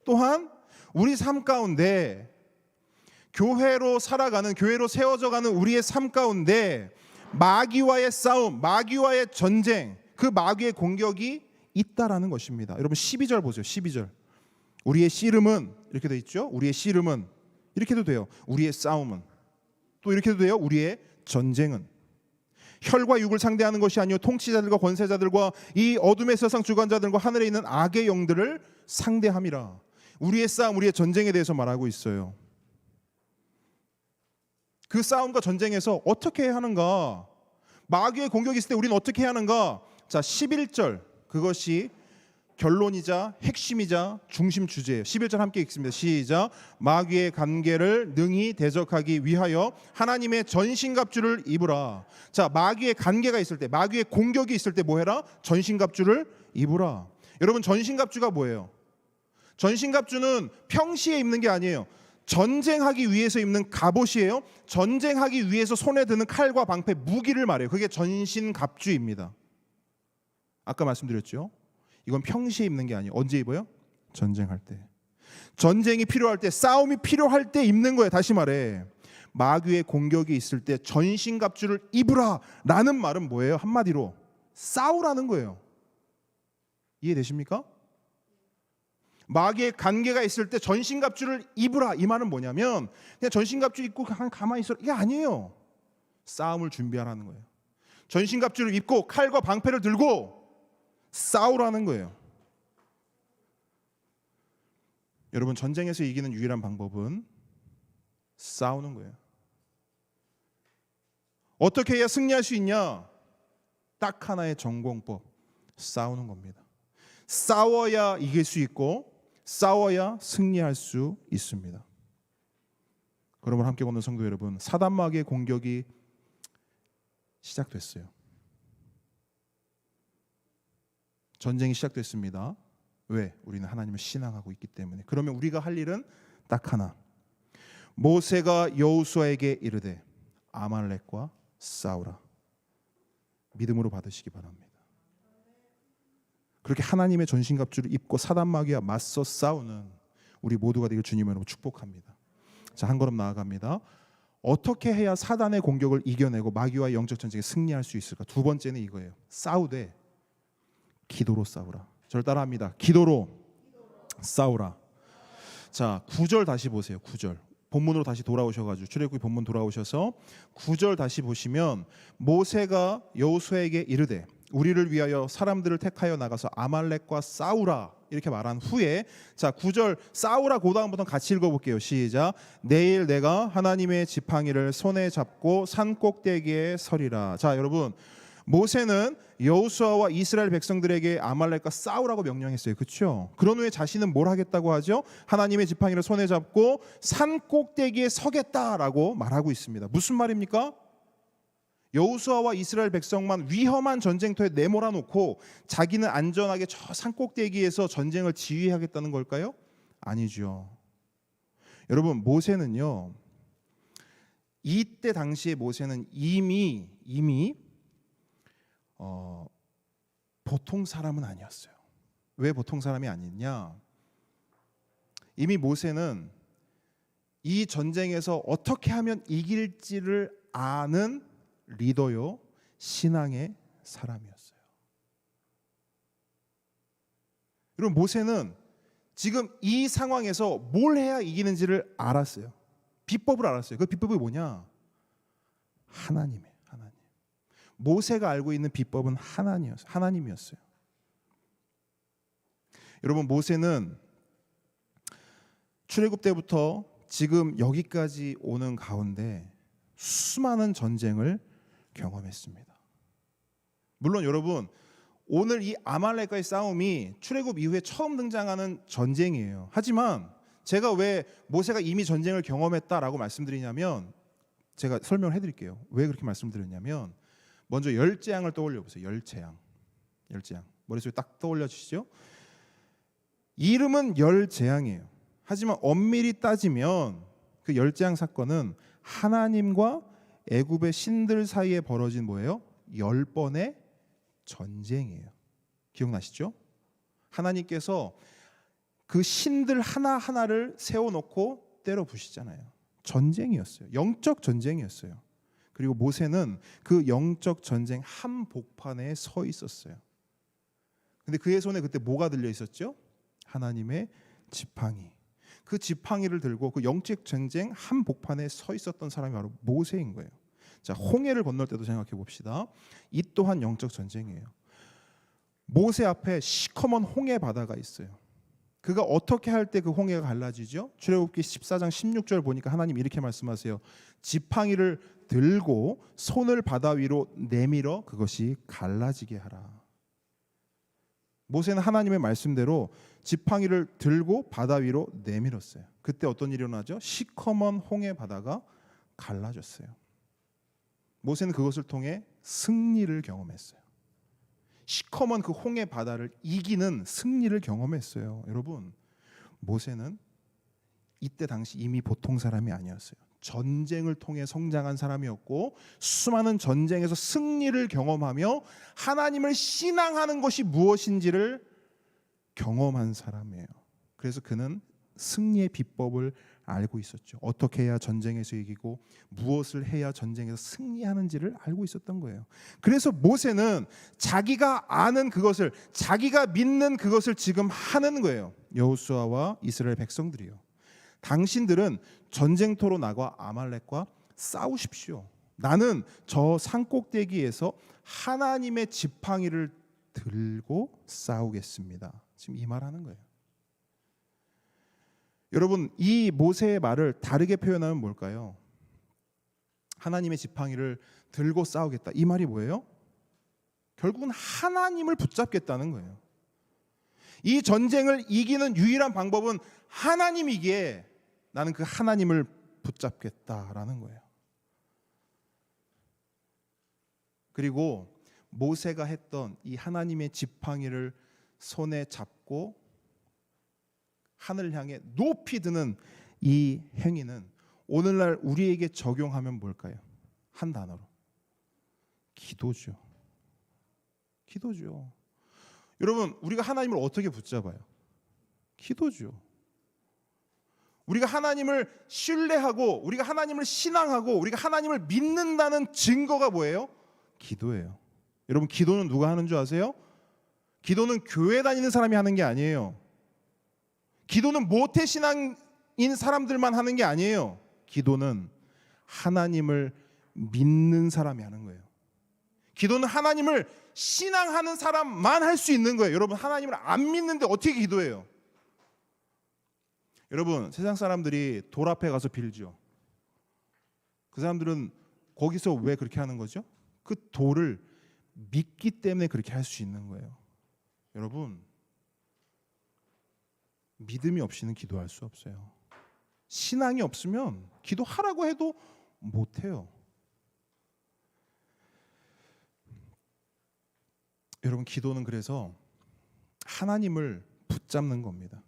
또한 우리 삶 가운데 교회로 살아가는, 교회로 세워져가는 우리의 삶 가운데 마귀와의 싸움, 마귀와의 전쟁, 그 마귀의 공격이 있다라는 것입니다. 여러분 12절 보세요. 12절. 우리의 씨름은 이렇게 돼 있죠. 우리의 씨름은 이렇게도 돼요. 우리의 싸움은 또 이렇게도 돼요. 우리의 전쟁은 혈과 육을 상대하는 것이 아니요 통치자들과 권세자들과 이 어둠의 세상 주관자들과 하늘에 있는 악의 영들을 상대함이라. 우리의 싸움, 우리의 전쟁에 대해서 말하고 있어요. 그 싸움과 전쟁에서 어떻게 해야 하는가? 마귀의 공격이 있을 때 우리는 어떻게 해야 하는가? 자, 11절 그것이 결론이자 핵심이자 중심 주제예요. 11절 함께 읽습니다. 시작. 마귀의 관계를 능히 대적하기 위하여 하나님의 전신갑주를 입으라. 자, 마귀의 관계가 있을 때, 마귀의 공격이 있을 때 뭐 해라? 전신갑주를 입으라. 여러분 전신갑주가 뭐예요? 전신갑주는 평시에 입는 게 아니에요. 전쟁하기 위해서 입는 갑옷이에요. 전쟁하기 위해서 손에 드는 칼과 방패, 무기를 말해요. 그게 전신갑주입니다. 아까 말씀드렸죠. 이건 평시에 입는 게 아니에요. 언제 입어요? 전쟁할 때. 전쟁이 필요할 때, 싸움이 필요할 때 입는 거예요. 다시 말해 마귀의 공격이 있을 때 전신갑주를 입으라 라는 말은 뭐예요? 한마디로 싸우라는 거예요. 이해되십니까? 마귀의 관계가 있을 때 전신갑주를 입으라, 이 말은 뭐냐면 그냥 전신갑주 입고 가만히 있어라, 이게 아니에요. 싸움을 준비하라는 거예요. 전신갑주를 입고 칼과 방패를 들고 싸우라는 거예요. 여러분 전쟁에서 이기는 유일한 방법은 싸우는 거예요. 어떻게 해야 승리할 수 있냐? 딱 하나의 전공법, 싸우는 겁니다. 싸워야 이길 수 있고 싸워야 승리할 수 있습니다. 그러면 함께 보는 성도 여러분, 사단 마귀의 공격이 시작됐어요. 전쟁이 시작됐습니다. 왜? 우리는 하나님을 신앙하고 있기 때문에. 그러면 우리가 할 일은 딱 하나. 모세가 여호수아에게 이르되 아말렉과 싸우라. 믿음으로 받으시기 바랍니다. 그렇게 하나님의 전신갑주를 입고 사단 마귀와 맞서 싸우는 우리 모두가 되길 주님의 이름으로 축복합니다. 자, 한 걸음 나아갑니다. 어떻게 해야 사단의 공격을 이겨내고 마귀와의 영적 전쟁에 승리할 수 있을까? 두 번째는 이거예요. 싸우되 기도로 싸우라. 저를 따라합니다. 기도로 싸우라. 자, 9절 다시 보세요. 9절. 본문으로 다시 돌아오셔가지고 출애굽기 본문 돌아오셔서 9절 다시 보시면 모세가 여호수아에게 이르되 우리를 위하여 사람들을 택하여 나가서 아말렉과 싸우라 이렇게 말한 후에 자 9절 싸우라 그 다음부터 같이 읽어볼게요. 시작. 내일 내가 하나님의 지팡이를 손에 잡고 산 꼭대기에 서리라. 자 여러분 모세는 여호수아와 이스라엘 백성들에게 아말렉과 싸우라고 명령했어요. 그렇죠? 그런 후에 자신은 뭘 하겠다고 하죠? 하나님의 지팡이를 손에 잡고 산 꼭대기에 서겠다라고 말하고 있습니다. 무슨 말입니까? 여호수아와 이스라엘 백성만 위험한 전쟁터에 내몰아 놓고 자기는 안전하게 저 산 꼭대기에서 전쟁을 지휘하겠다는 걸까요? 아니죠. 여러분, 모세는요, 이때 당시에 모세는 이미 보통 사람은 아니었어요. 왜 보통 사람이 아니냐? 이미 모세는 이 전쟁에서 어떻게 하면 이길지를 아는 리더요, 신앙의 사람이었어요. 여러분, 모세는 지금 이 상황에서 뭘 해야 이기는지를 알았어요. 비법을 알았어요. 그 비법이 뭐냐? 하나님. 모세가 알고 있는 비법은 하나님이었어요. 여러분, 모세는 출애굽 때부터 지금 여기까지 오는 가운데 수많은 전쟁을 경험했습니다. 물론 여러분, 오늘 이 아말렉과의 싸움이 출애굽 이후에 처음 등장하는 전쟁이에요. 하지만 제가 왜 모세가 이미 전쟁을 경험했다라고 말씀드리냐면, 제가 설명을 해드릴게요. 왜 그렇게 말씀드렸냐면, 먼저 열재앙을 떠올려 보세요. 열재앙. 머릿속에 딱 떠올려 주시죠. 이름은 열재앙이에요. 하지만 엄밀히 따지면 그 열재앙 사건은 하나님과 애굽의 신들 사이에 벌어진 뭐예요? 10번의 전쟁이에요. 기억나시죠? 하나님께서 그 신들 하나하나를 세워놓고 때려 부시잖아요. 전쟁이었어요. 영적 전쟁이었어요. 그리고 모세는 그 영적 전쟁 한복판에 서 있었어요. 근데 그의 손에 그때 뭐가 들려 있었죠? 하나님의 지팡이. 그 지팡이를 들고 그 영적 전쟁 한복판에 서 있었던 사람이 바로 모세인 거예요. 자, 홍해를 건널 때도 생각해 봅시다. 이 또한 영적 전쟁이에요. 모세 앞에 시커먼 홍해 바다가 있어요. 그가 어떻게 할 때 그 홍해가 갈라지죠? 출애굽기 14장 16절 보니까 하나님 이렇게 말씀하세요. 지팡이를 들고 손을 바다 위로 내밀어 그것이 갈라지게 하라. 모세는 하나님의 말씀대로 지팡이를 들고 바다 위로 내밀었어요. 그때 어떤 일이 일어나죠? 시커먼 홍해 바다가 갈라졌어요. 모세는 그것을 통해 승리를 경험했어요. 시커먼 그 홍해 바다를 이기는 승리를 경험했어요. 여러분, 모세는 이때 당시 이미 보통 사람이 아니었어요. 전쟁을 통해 성장한 사람이었고, 수많은 전쟁에서 승리를 경험하며 하나님을 신앙하는 것이 무엇인지를 경험한 사람이에요. 그래서 그는 승리의 비법을 알고 있었죠. 어떻게 해야 전쟁에서 이기고 무엇을 해야 전쟁에서 승리하는지를 알고 있었던 거예요. 그래서 모세는 자기가 아는 그것을, 자기가 믿는 그것을 지금 하는 거예요. 여호수아와 이스라엘 백성들이요. 당신들은 전쟁터로 나가 아말렉과 싸우십시오. 나는 저 산꼭대기에서 하나님의 지팡이를 들고 싸우겠습니다. 지금 이 말하는 거예요. 여러분, 이 모세의 말을 다르게 표현하면 뭘까요? 하나님의 지팡이를 들고 싸우겠다. 이 말이 뭐예요? 결국은 하나님을 붙잡겠다는 거예요. 이 전쟁을 이기는 유일한 방법은 하나님이기에 나는 그 하나님을 붙잡겠다라는 거예요. 그리고 모세가 했던 이 하나님의 지팡이를 손에 잡고 하늘을 향해 높이 드는 이 행위는 오늘날 우리에게 적용하면 뭘까요? 한 단어로 기도죠. 기도죠. 여러분, 우리가 하나님을 어떻게 붙잡아요? 기도죠. 우리가 하나님을 신뢰하고 우리가 하나님을 신앙하고 우리가 하나님을 믿는다는 증거가 뭐예요? 기도예요. 여러분, 기도는 누가 하는 줄 아세요? 기도는 교회 다니는 사람이 하는 게 아니에요. 기도는 모태신앙인 사람들만 하는 게 아니에요. 기도는 하나님을 믿는 사람이 하는 거예요. 기도는 하나님을 신앙하는 사람만 할 수 있는 거예요. 여러분, 하나님을 안 믿는데 어떻게 기도해요? 여러분, 세상 사람들이 돌 앞에 가서 빌죠. 그 사람들은 거기서 왜 그렇게 하는 거죠? 그 돌을 믿기 때문에 그렇게 할 수 있는 거예요. 여러분, 믿음이 없이는 기도할 수 없어요. 신앙이 없으면 기도하라고 해도 못해요. 여러분, 기도는 그래서 하나님을 붙잡는 겁니다.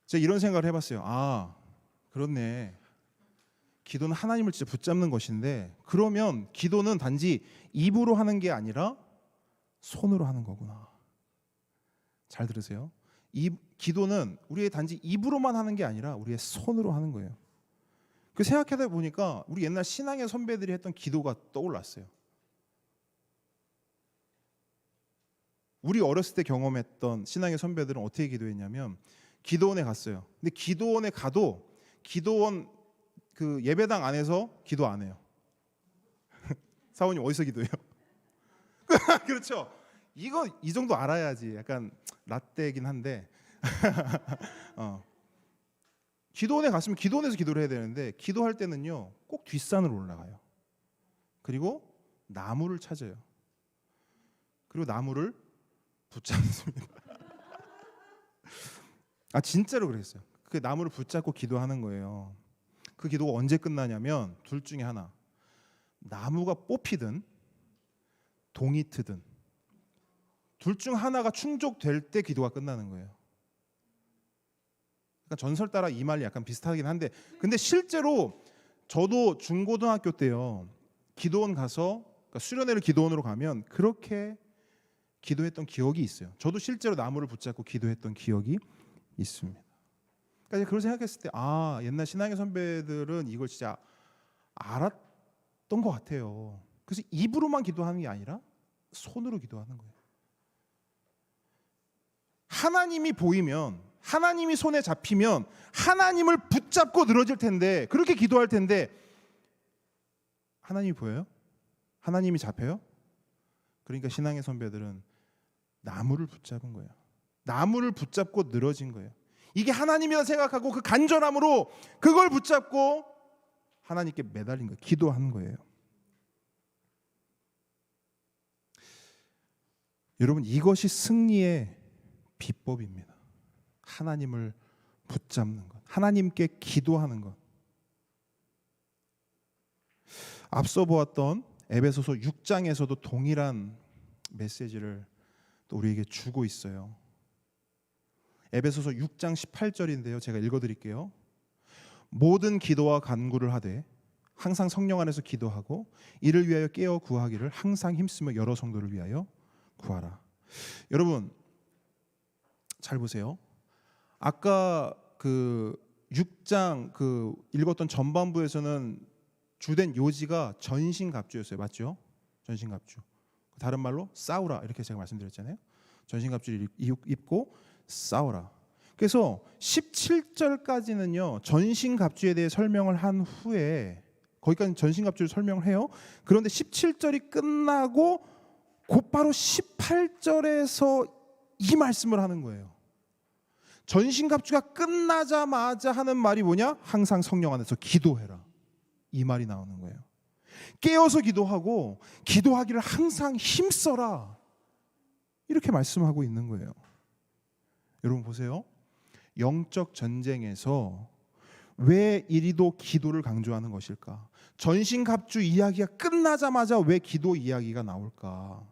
제가 이런 생각을 해봤어요. 아, 그렇네. 기도는 하나님을 진짜 붙잡는 것인데, 그러면 기도는 단지 입으로 하는 게 아니라 손으로 하는 거구나. 잘 들으세요. 기도는 우리의 단지 입으로만 하는 게 아니라 우리의 손으로 하는 거예요. 그 생각하다 보니까 우리 옛날 신앙의 선배들이 했던 기도가 떠올랐어요. 우리 어렸을 때 경험했던 신앙의 선배들은 어떻게 기도했냐면, 기도원에 갔어요. 근데 기도원에 가도 기도원 그 예배당 안에서 기도 안 해요. 사원님 어디서 기도해요? 그렇죠. 이거 이 정도 알아야지. 약간 라떼긴 한데 기도원에 갔으면 기도원에서 기도를 해야 되는데, 기도할 때는요 꼭 뒷산으로 올라가요. 그리고 나무를 찾아요. 그리고 나무를 붙잡습니다. 아, 진짜로 그랬어요. 그 나무를 붙잡고 기도하는 거예요. 그 기도가 언제 끝나냐면 둘 중에 하나. 나무가 뽑히든 동이 트든 둘 중 하나가 충족될 때 기도가 끝나는 거예요. 그러니까 전설 따라 이 말이 약간 비슷하긴 한데, 근데 실제로 저도 중고등학교 때요 기도원 가서, 그러니까 수련회를 기도원으로 가면 그렇게 기도했던 기억이 있어요. 저도 실제로 나무를 붙잡고 기도했던 기억이 있습니다. 그러니까 그걸 생각했을 때, 아, 옛날 신앙의 선배들은 이걸 진짜 알았던 것 같아요. 그래서 입으로만 기도하는 게 아니라 손으로 기도하는 거예요. 하나님이 보이면, 하나님이 손에 잡히면 하나님을 붙잡고 늘어질 텐데, 그렇게 기도할 텐데, 하나님이 보여요? 하나님이 잡혀요? 그러니까 신앙의 선배들은 나무를 붙잡은 거예요. 나무를 붙잡고 늘어진 거예요. 이게 하나님이라 생각하고 그 간절함으로 그걸 붙잡고 하나님께 매달린 거예요. 기도하는 거예요. 여러분, 이것이 승리의 비법입니다. 하나님을 붙잡는 것, 하나님께 기도하는 것. 앞서 보았던 에베소서 6장에서도 동일한 메시지를 또 우리에게 주고 있어요. 에베소서 6장 18절인데요. 제가 읽어드릴게요. 모든 기도와 간구를 하되 항상 성령 안에서 기도하고 이를 위하여 깨어 구하기를 항상 힘쓰며 여러 성도를 위하여 구하라. 여러분, 잘 보세요. 아까 그 6장 그 읽었던 전반부에서는 주된 요지가 전신갑주였어요. 맞죠? 전신갑주. 다른 말로 싸우라, 이렇게 제가 말씀드렸잖아요. 전신갑주를 입고 싸우라. 그래서 17절까지는요 전신갑주에 대해 설명을 한 후에, 거기까지 전신갑주를 설명을 해요. 그런데 17절이 끝나고 곧바로 18절에서 이 말씀을 하는 거예요. 전신갑주가 끝나자마자 하는 말이 뭐냐? 항상 성령 안에서 기도해라. 이 말이 나오는 거예요. 깨어서 기도하고 기도하기를 항상 힘써라. 이렇게 말씀하고 있는 거예요. 여러분 보세요. 영적 전쟁에서 왜 이리도 기도를 강조하는 것일까? 전신갑주 이야기가 끝나자마자 왜 기도 이야기가 나올까?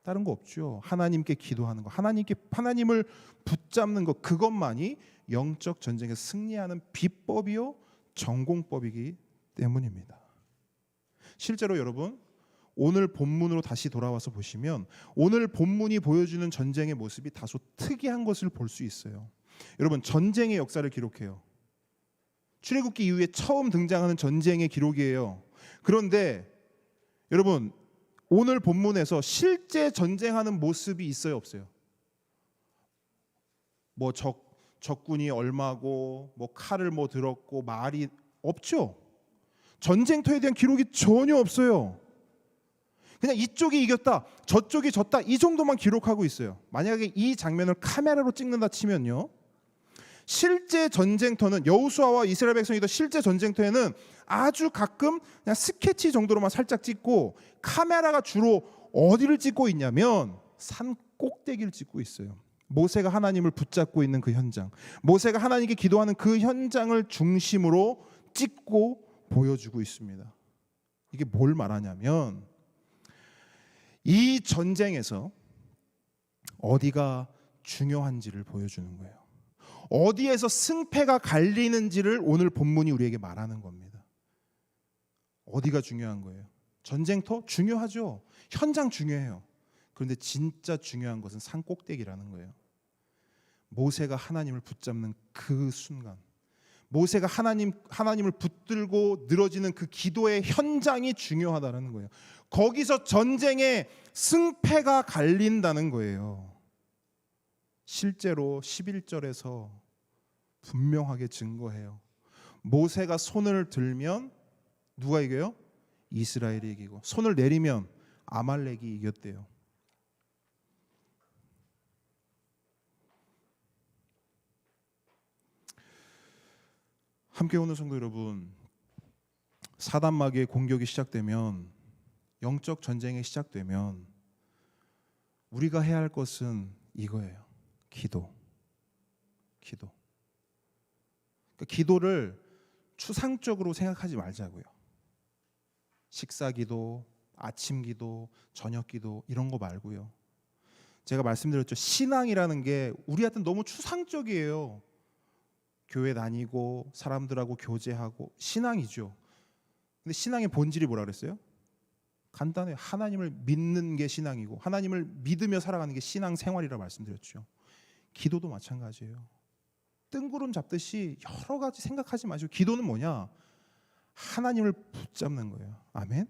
다른 거 없죠. 하나님께 기도하는 거, 하나님을 붙잡는 것, 그것만이 영적 전쟁에서 승리하는 비법이요 전공법이기 때문입니다. 실제로 여러분, 오늘 본문으로 다시 돌아와서 보시면 오늘 본문이 보여주는 전쟁의 모습이 다소 특이한 것을 볼 수 있어요. 여러분, 전쟁의 역사를 기록해요. 출애굽기 이후에 처음 등장하는 전쟁의 기록이에요. 그런데 여러분, 오늘 본문에서 실제 전쟁하는 모습이 있어요, 없어요? 뭐 적군이 얼마고 뭐 칼을 뭐 들었고 말이 없죠. 전쟁터에 대한 기록이 전혀 없어요. 그냥 이쪽이 이겼다, 저쪽이 졌다, 이 정도만 기록하고 있어요. 만약에 이 장면을 카메라로 찍는다 치면요, 실제 전쟁터는 여호수아와 이스라엘 백성이 실제 전쟁터에는 아주 가끔 그냥 스케치 정도로만 살짝 찍고 카메라가 주로 어디를 찍고 있냐면 산 꼭대기를 찍고 있어요. 모세가 하나님을 붙잡고 있는 그 현장, 모세가 하나님께 기도하는 그 현장을 중심으로 찍고 보여주고 있습니다. 이게 뭘 말하냐면 이 전쟁에서 어디가 중요한지를 보여주는 거예요. 어디에서 승패가 갈리는지를 오늘 본문이 우리에게 말하는 겁니다. 어디가 중요한 거예요? 전쟁터 중요하죠. 현장 중요해요. 그런데 진짜 중요한 것은 산 꼭대기라는 거예요. 모세가 하나님을 붙잡는 그 순간, 모세가 하나님을 붙들고 늘어지는 그 기도의 현장이 중요하다는 거예요. 거기서 전쟁의 승패가 갈린다는 거예요. 실제로 11절에서 분명하게 증거해요. 모세가 손을 들면 누가 이겨요? 이스라엘이 이기고, 손을 내리면 아말렉이 이겼대요. 함께 오는 성도 여러분, 사단 마귀의 공격이 시작되면, 영적 전쟁이 시작되면 우리가 해야 할 것은 이거예요. 기도. 그러니까 기도를 추상적으로 생각하지 말자고요. 식사 기도, 아침 기도, 저녁 기도 이런 거 말고요. 제가 말씀드렸죠. 신앙이라는 게 우리한테 너무 추상적이에요. 교회 다니고 사람들하고 교제하고 신앙이죠. 근데 신앙의 본질이 뭐라 그랬어요? 간단해요. 하나님을 믿는 게 신앙이고 하나님을 믿으며 살아가는 게 신앙생활이라고 말씀드렸죠. 기도도 마찬가지예요. 뜬구름 잡듯이 여러 가지 생각하지 마시고, 기도는 뭐냐? 하나님을 붙잡는 거예요. 아멘.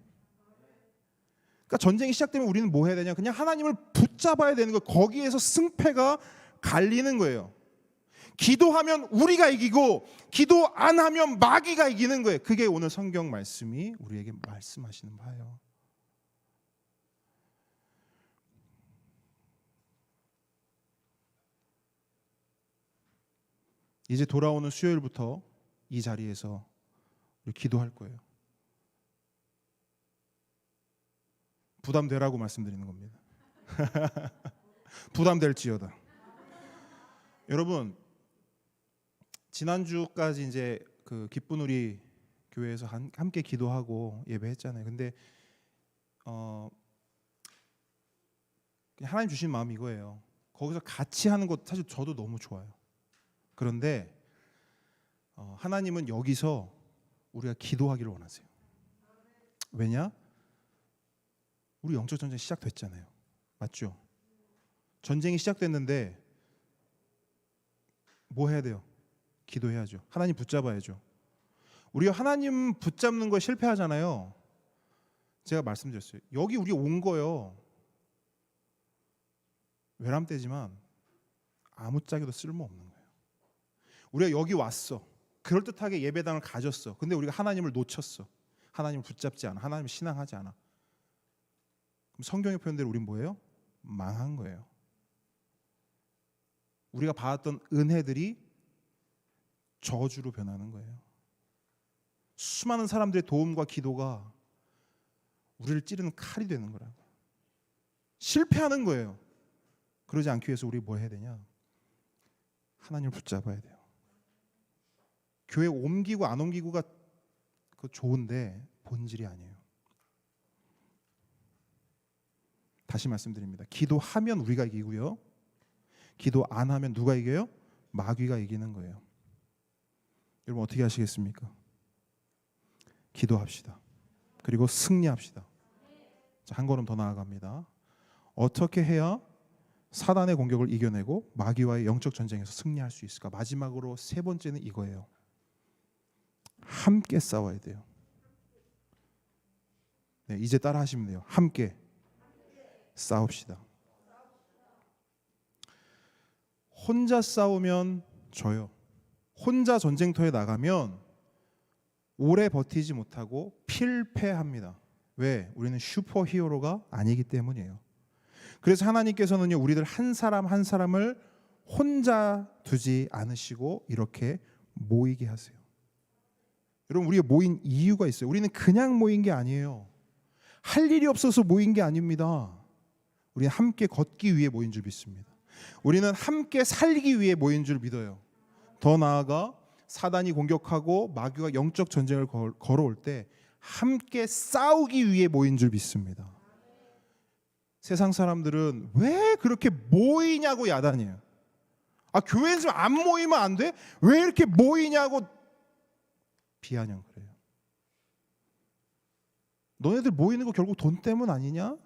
그러니까 전쟁이 시작되면 우리는 뭐 해야 되냐? 그냥 하나님을 붙잡아야 되는 거예요. 거기에서 승패가 갈리는 거예요. 기도하면 우리가 이기고 기도 안 하면 마귀가 이기는 거예요. 그게 오늘 성경 말씀이 우리에게 말씀하시는 바예요. 이제 돌아오는 수요일부터 이 자리에서 우리 기도할 거예요. 부담되라고 말씀드리는 겁니다. 부담될지어다. 여러분, 지난주까지 이제 그 기쁜 우리 교회에서 함께 기도하고 예배했잖아요. 근데 하나님 주신 마음이 이거예요. 거기서 같이 하는 것 사실 저도 너무 좋아요. 그런데 하나님은 여기서 우리가 기도하기를 원하세요. 왜냐? 우리 영적 전쟁이 시작됐잖아요. 맞죠? 전쟁이 시작됐는데 뭐 해야 돼요? 기도해야죠. 하나님 붙잡아야죠. 우리가 하나님 붙잡는 거에 실패하잖아요. 제가 말씀드렸어요. 여기 우리 온 거요. 외람되지만 아무짝에도 쓸모없는 거예요. 우리가 여기 왔어. 그럴듯하게 예배당을 가졌어. 근데 우리가 하나님을 놓쳤어. 하나님을 붙잡지 않아. 하나님을 신앙하지 않아. 그럼 성경의 표현대로 우린 뭐예요? 망한 거예요. 우리가 받았던 은혜들이 저주로 변하는 거예요. 수많은 사람들의 도움과 기도가 우리를 찌르는 칼이 되는 거라고. 실패하는 거예요. 그러지 않기 위해서 우리 뭐 해야 되냐? 하나님을 붙잡아야 돼요. 교회 옮기고 안 옮기고가 그 좋은데 본질이 아니에요. 다시 말씀드립니다. 기도하면 우리가 이기고요. 기도 안 하면 누가 이겨요? 마귀가 이기는 거예요. 여러분 어떻게 하시겠습니까? 기도합시다. 그리고 승리합시다. 자, 한 걸음 더 나아갑니다. 어떻게 해야 사단의 공격을 이겨내고 마귀와의 영적 전쟁에서 승리할 수 있을까? 마지막으로 세 번째는 이거예요. 함께 싸워야 돼요. 네, 이제 따라 하시면 돼요. 함께 싸웁시다. 혼자 싸우면 져요. 혼자 전쟁터에 나가면 오래 버티지 못하고 필패합니다. 왜? 우리는 슈퍼히어로가 아니기 때문이에요. 그래서 하나님께서는요, 우리들 한 사람 한 사람을 혼자 두지 않으시고 이렇게 모이게 하세요. 여러분, 우리가 모인 이유가 있어요. 우리는 그냥 모인 게 아니에요. 할 일이 없어서 모인 게 아닙니다. 우리는 함께 걷기 위해 모인 줄 믿습니다. 우리는 함께 살기 위해 모인 줄 믿어요. 더 나아가 사단이 공격하고 마귀가 영적 전쟁을 걸어올 때 함께 싸우기 위해 모인 줄 믿습니다. 세상 사람들은 왜 그렇게 모이냐고 야단이에요. 교회에서 안 모이면 안 돼? 왜 이렇게 모이냐고 비아냥 그래요. 너네들 모이는 거 결국 돈 때문 아니냐?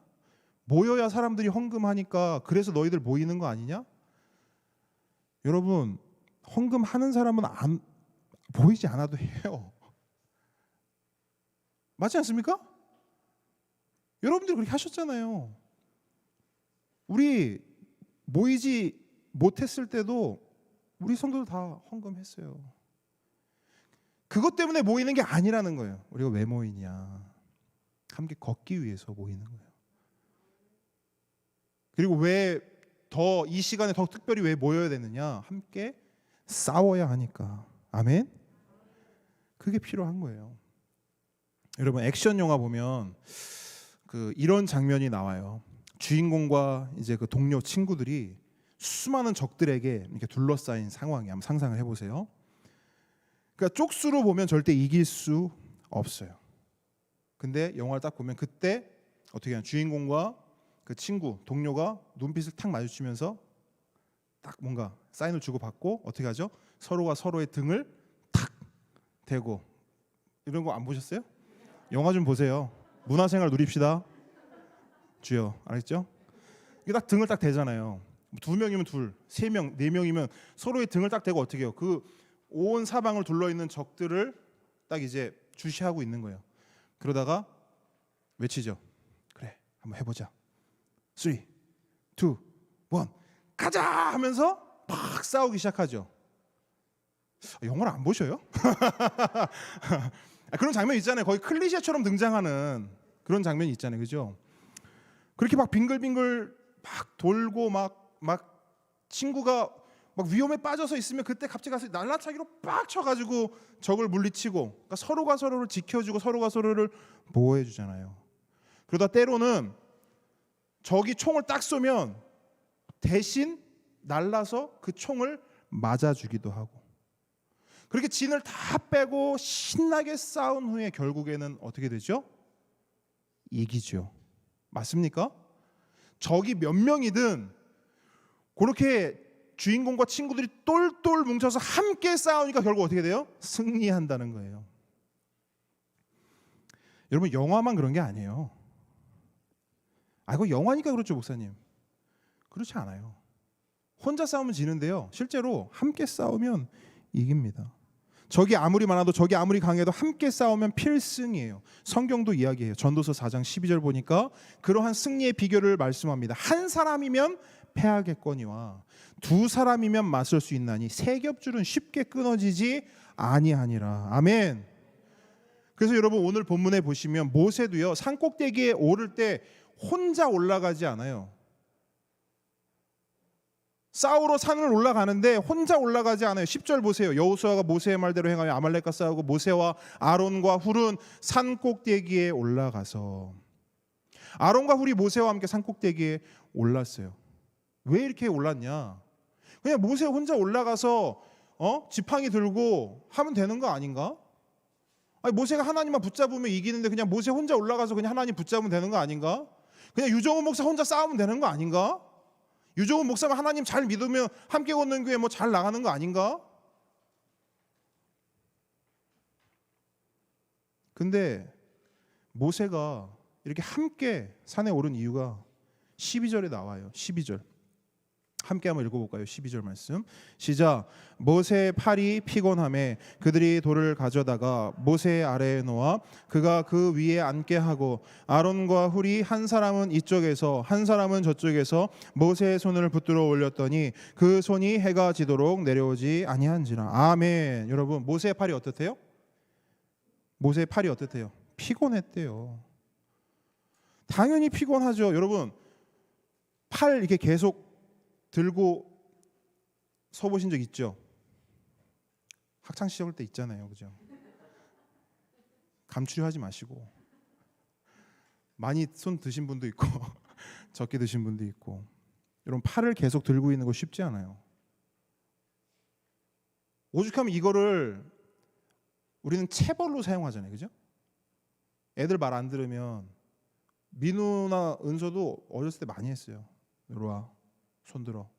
모여야 사람들이 헌금하니까 그래서 너희들 모이는 거 아니냐? 여러분, 헌금하는 사람은 보이지 않아도 해요. 맞지 않습니까? 여러분들이 그렇게 하셨잖아요. 우리 모이지 못했을 때도 우리 성도들 다 헌금했어요. 그것 때문에 모이는 게 아니라는 거예요. 우리가 왜 모이냐? 함께 걷기 위해서 모이는 거예요. 그리고 왜 더 이 시간에 더 특별히 왜 모여야 되느냐? 함께 싸워야 하니까. 아멘. 그게 필요한 거예요. 여러분, 액션 영화 보면 이런 장면이 나와요. 주인공과 이제 그 동료 친구들이 수많은 적들에게 이렇게 둘러싸인 상황이, 한번 상상을 해보세요. 그러니까 쪽수로 보면 절대 이길 수 없어요. 근데 영화를 딱 보면 그때 어떻게 하냐? 주인공과 그 친구, 동료가 눈빛을 탁 마주치면서 딱 뭔가 사인을 주고 받고 어떻게 하죠? 서로가 서로의 등을 탁 대고. 이런 거 안 보셨어요? 영화 좀 보세요. 문화생활 누립시다. 주여, 알겠죠? 이게 딱 등을 딱 대잖아요. 2명이면 둘, 3명, 4명이면 서로의 등을 딱 대고 어떻게 해요? 그 온 사방을 둘러 있는 적들을 딱 이제 주시하고 있는 거예요. 그러다가 외치죠. 그래, 한번 해보자. 3, 2, 1, 가자! 하면서 막 싸우기 시작하죠. 영화를 안 보셔요? 그런 장면 있잖아요. 거의 클리셰처럼 등장하는 그런 장면이 있잖아요, 그죠? 그렇게 막 빙글빙글 막 돌고 막 친구가 막 위험에 빠져서 있으면 그때 갑자기 가서 날라차기로 빡 쳐가지고 적을 물리치고, 그러니까 서로가 서로를 지켜주고 서로가 서로를 보호해주잖아요. 그러다 때로는 적이 총을 딱 쏘면 대신 날라서 그 총을 맞아주기도 하고, 그렇게 진을 다 빼고 신나게 싸운 후에 결국에는 어떻게 되죠? 이기죠. 맞습니까? 적이 몇 명이든 그렇게 주인공과 친구들이 똘똘 뭉쳐서 함께 싸우니까 결국 어떻게 돼요? 승리한다는 거예요. 여러분, 영화만 그런 게 아니에요. 이거 영화니까 그렇죠, 목사님. 그렇지 않아요. 혼자 싸우면 지는데요, 실제로 함께 싸우면 이깁니다. 적이 아무리 많아도, 적이 아무리 강해도 함께 싸우면 필승이에요. 성경도 이야기해요. 전도서 4장 12절 보니까 그러한 승리의 비결을 말씀합니다. 한 사람이면 패하겠거니와 두 사람이면 맞설 수 있나니 세 겹줄은 쉽게 끊어지지 아니하니라. 아멘. 그래서 여러분, 오늘 본문에 보시면 모세도요, 산꼭대기에 오를 때 혼자 올라가지 않아요. 싸우러 산을 올라가는데 혼자 올라가지 않아요. 10절 보세요. 여호수아가 모세의 말대로 행하여 아말렉과 싸우고 모세와 아론과 훌은 산꼭대기에 올라가서. 아론과 훌이 모세와 함께 산꼭대기에 올랐어요. 왜 이렇게 올랐냐? 그냥 모세 혼자 올라가서 지팡이 들고 하면 되는 거 아닌가? 모세가 하나님만 붙잡으면 이기는데 그냥 모세 혼자 올라가서 그냥 하나님 붙잡으면 되는 거 아닌가? 그냥 유정훈 목사 혼자 싸우면 되는 거 아닌가? 유정훈 목사가 하나님 잘 믿으면 함께 걷는 교회 잘 나가는 거 아닌가? 근데 모세가 이렇게 함께 산에 오른 이유가 12절에 나와요. 12절 함께 한번 읽어볼까요? 12절 말씀 시작. 모세의 팔이 피곤하매 그들이 돌을 가져다가 모세 아래에 놓아 그가 그 위에 앉게 하고 아론과 훌이 한 사람은 이쪽에서 한 사람은 저쪽에서 모세의 손을 붙들어 올렸더니 그 손이 해가 지도록 내려오지 아니한지라. 아멘. 여러분, 모세의 팔이 어떻대요? 모세의 팔이 어떻대요? 피곤했대요. 당연히 피곤하죠. 여러분, 팔 이렇게 계속 들고 서보신 적 있죠? 학창 시절 때 있잖아요, 그죠? 감추려 하지 마시고 많이 손 드신 분도 있고 적게 드신 분도 있고 여러분 팔을 계속 들고 있는 거 쉽지 않아요. 오죽하면 이거를 우리는 체벌로 사용하잖아요, 그죠? 애들 말 안 들으면 민우나 은서도 어렸을 때 많이 했어요. 이리 와, 손 들어.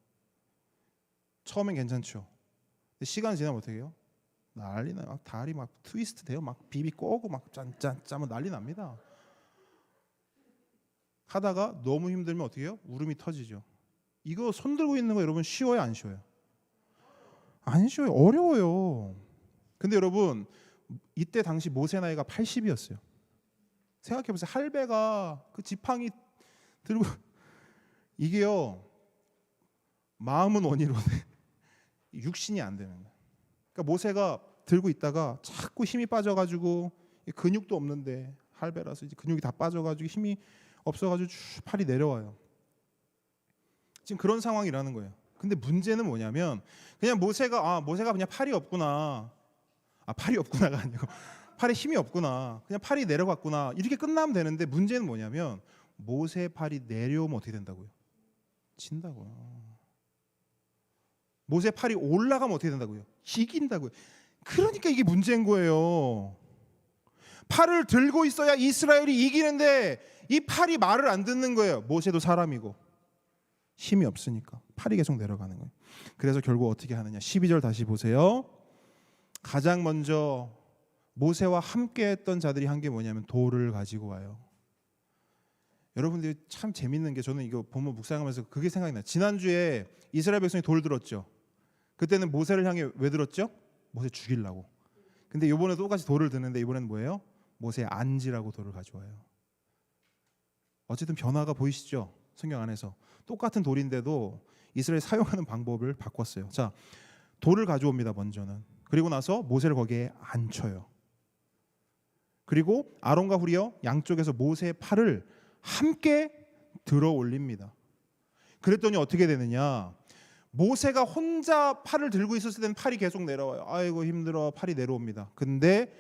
처음엔 괜찮죠. 근데 시간 지나면 어떻게 해요? 난리 나요. 막 다리 막 트위스트 돼요. 막 비비 꼬고 막 짠짠짠 난리 납니다. 하다가 너무 힘들면 어떻게 해요? 울음이 터지죠. 이거 손 들고 있는 거 여러분 쉬워요, 안 쉬워요? 안 쉬워요. 어려워요. 근데 여러분 이때 당시 모세 나이가 80이었어요. 생각해 보세요. 할배가 그 지팡이 들고 이게요. 마음은 원이로되 육신이 안 되는 거예요. 그러니까 모세가 들고 있다가 자꾸 힘이 빠져가지고 근육도 없는데 할배라서 이제 근육이 다 빠져가지고 힘이 없어가지고 쭉 팔이 내려와요. 지금 그런 상황이라는 거예요. 근데 문제는 뭐냐면 그냥 모세가 그냥 팔이 없구나. 팔이 없구나가 아니고 팔에 힘이 없구나. 그냥 팔이 내려갔구나. 이렇게 끝나면 되는데 문제는 뭐냐면 모세 팔이 내려오면 어떻게 된다고요? 진다고요. 모세 팔이 올라가면 어떻게 된다고요? 이긴다고요. 그러니까 이게 문제인 거예요. 팔을 들고 있어야 이스라엘이 이기는데 이 팔이 말을 안 듣는 거예요. 모세도 사람이고 힘이 없으니까 팔이 계속 내려가는 거예요. 그래서 결국 어떻게 하느냐? 12절 다시 보세요. 가장 먼저 모세와 함께 했던 자들이 한 게 뭐냐면 돌을 가지고 와요. 여러분들이 참 재밌는 게 저는 이거 본문 묵상하면서 그게 생각이 나요. 지난주에 이스라엘 백성이 돌 들었죠. 그때는 모세를 향해 왜 들었죠? 모세 죽이려고. 근데 이번에 똑같이 돌을 드는데 이번에는 뭐예요? 모세 안지라고 돌을 가져와요. 어쨌든 변화가 보이시죠? 성경 안에서 똑같은 돌인데도 이스라엘 사용하는 방법을 바꿨어요. 자, 돌을 가져옵니다. 먼저는. 그리고 나서 모세를 거기에 앉혀요. 그리고 아론과 훌이요 양쪽에서 모세의 팔을 함께 들어 올립니다. 그랬더니 어떻게 되느냐? 모세가 혼자 팔을 들고 있었을 때는 팔이 계속 내려와요. 아이고 힘들어. 팔이 내려옵니다. 근데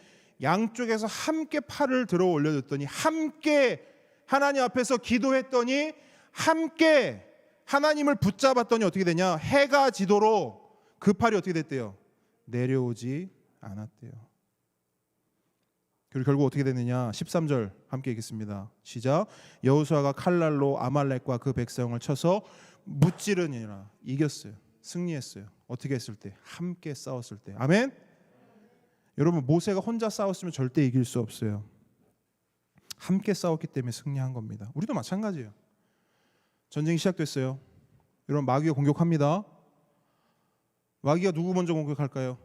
양쪽에서 함께 팔을 들어 올려줬더니 함께 하나님 앞에서 기도했더니 함께 하나님을 붙잡았더니 어떻게 되냐? 해가 지도록 그 팔이 어떻게 됐대요? 내려오지 않았대요. 그리고 결국 어떻게 됐느냐? 13절 함께 읽겠습니다. 시작. 여호수아가 칼날로 아말렉과 그 백성을 쳐서 무찌르니라. 이겼어요. 승리했어요. 어떻게 했을 때? 함께 싸웠을 때. 아멘. 여러분 모세가 혼자 싸웠으면 절대 이길 수 없어요. 함께 싸웠기 때문에 승리한 겁니다. 우리도 마찬가지예요. 전쟁이 시작됐어요. 여러분 마귀가 공격합니다. 마귀가 누구 먼저 공격할까요?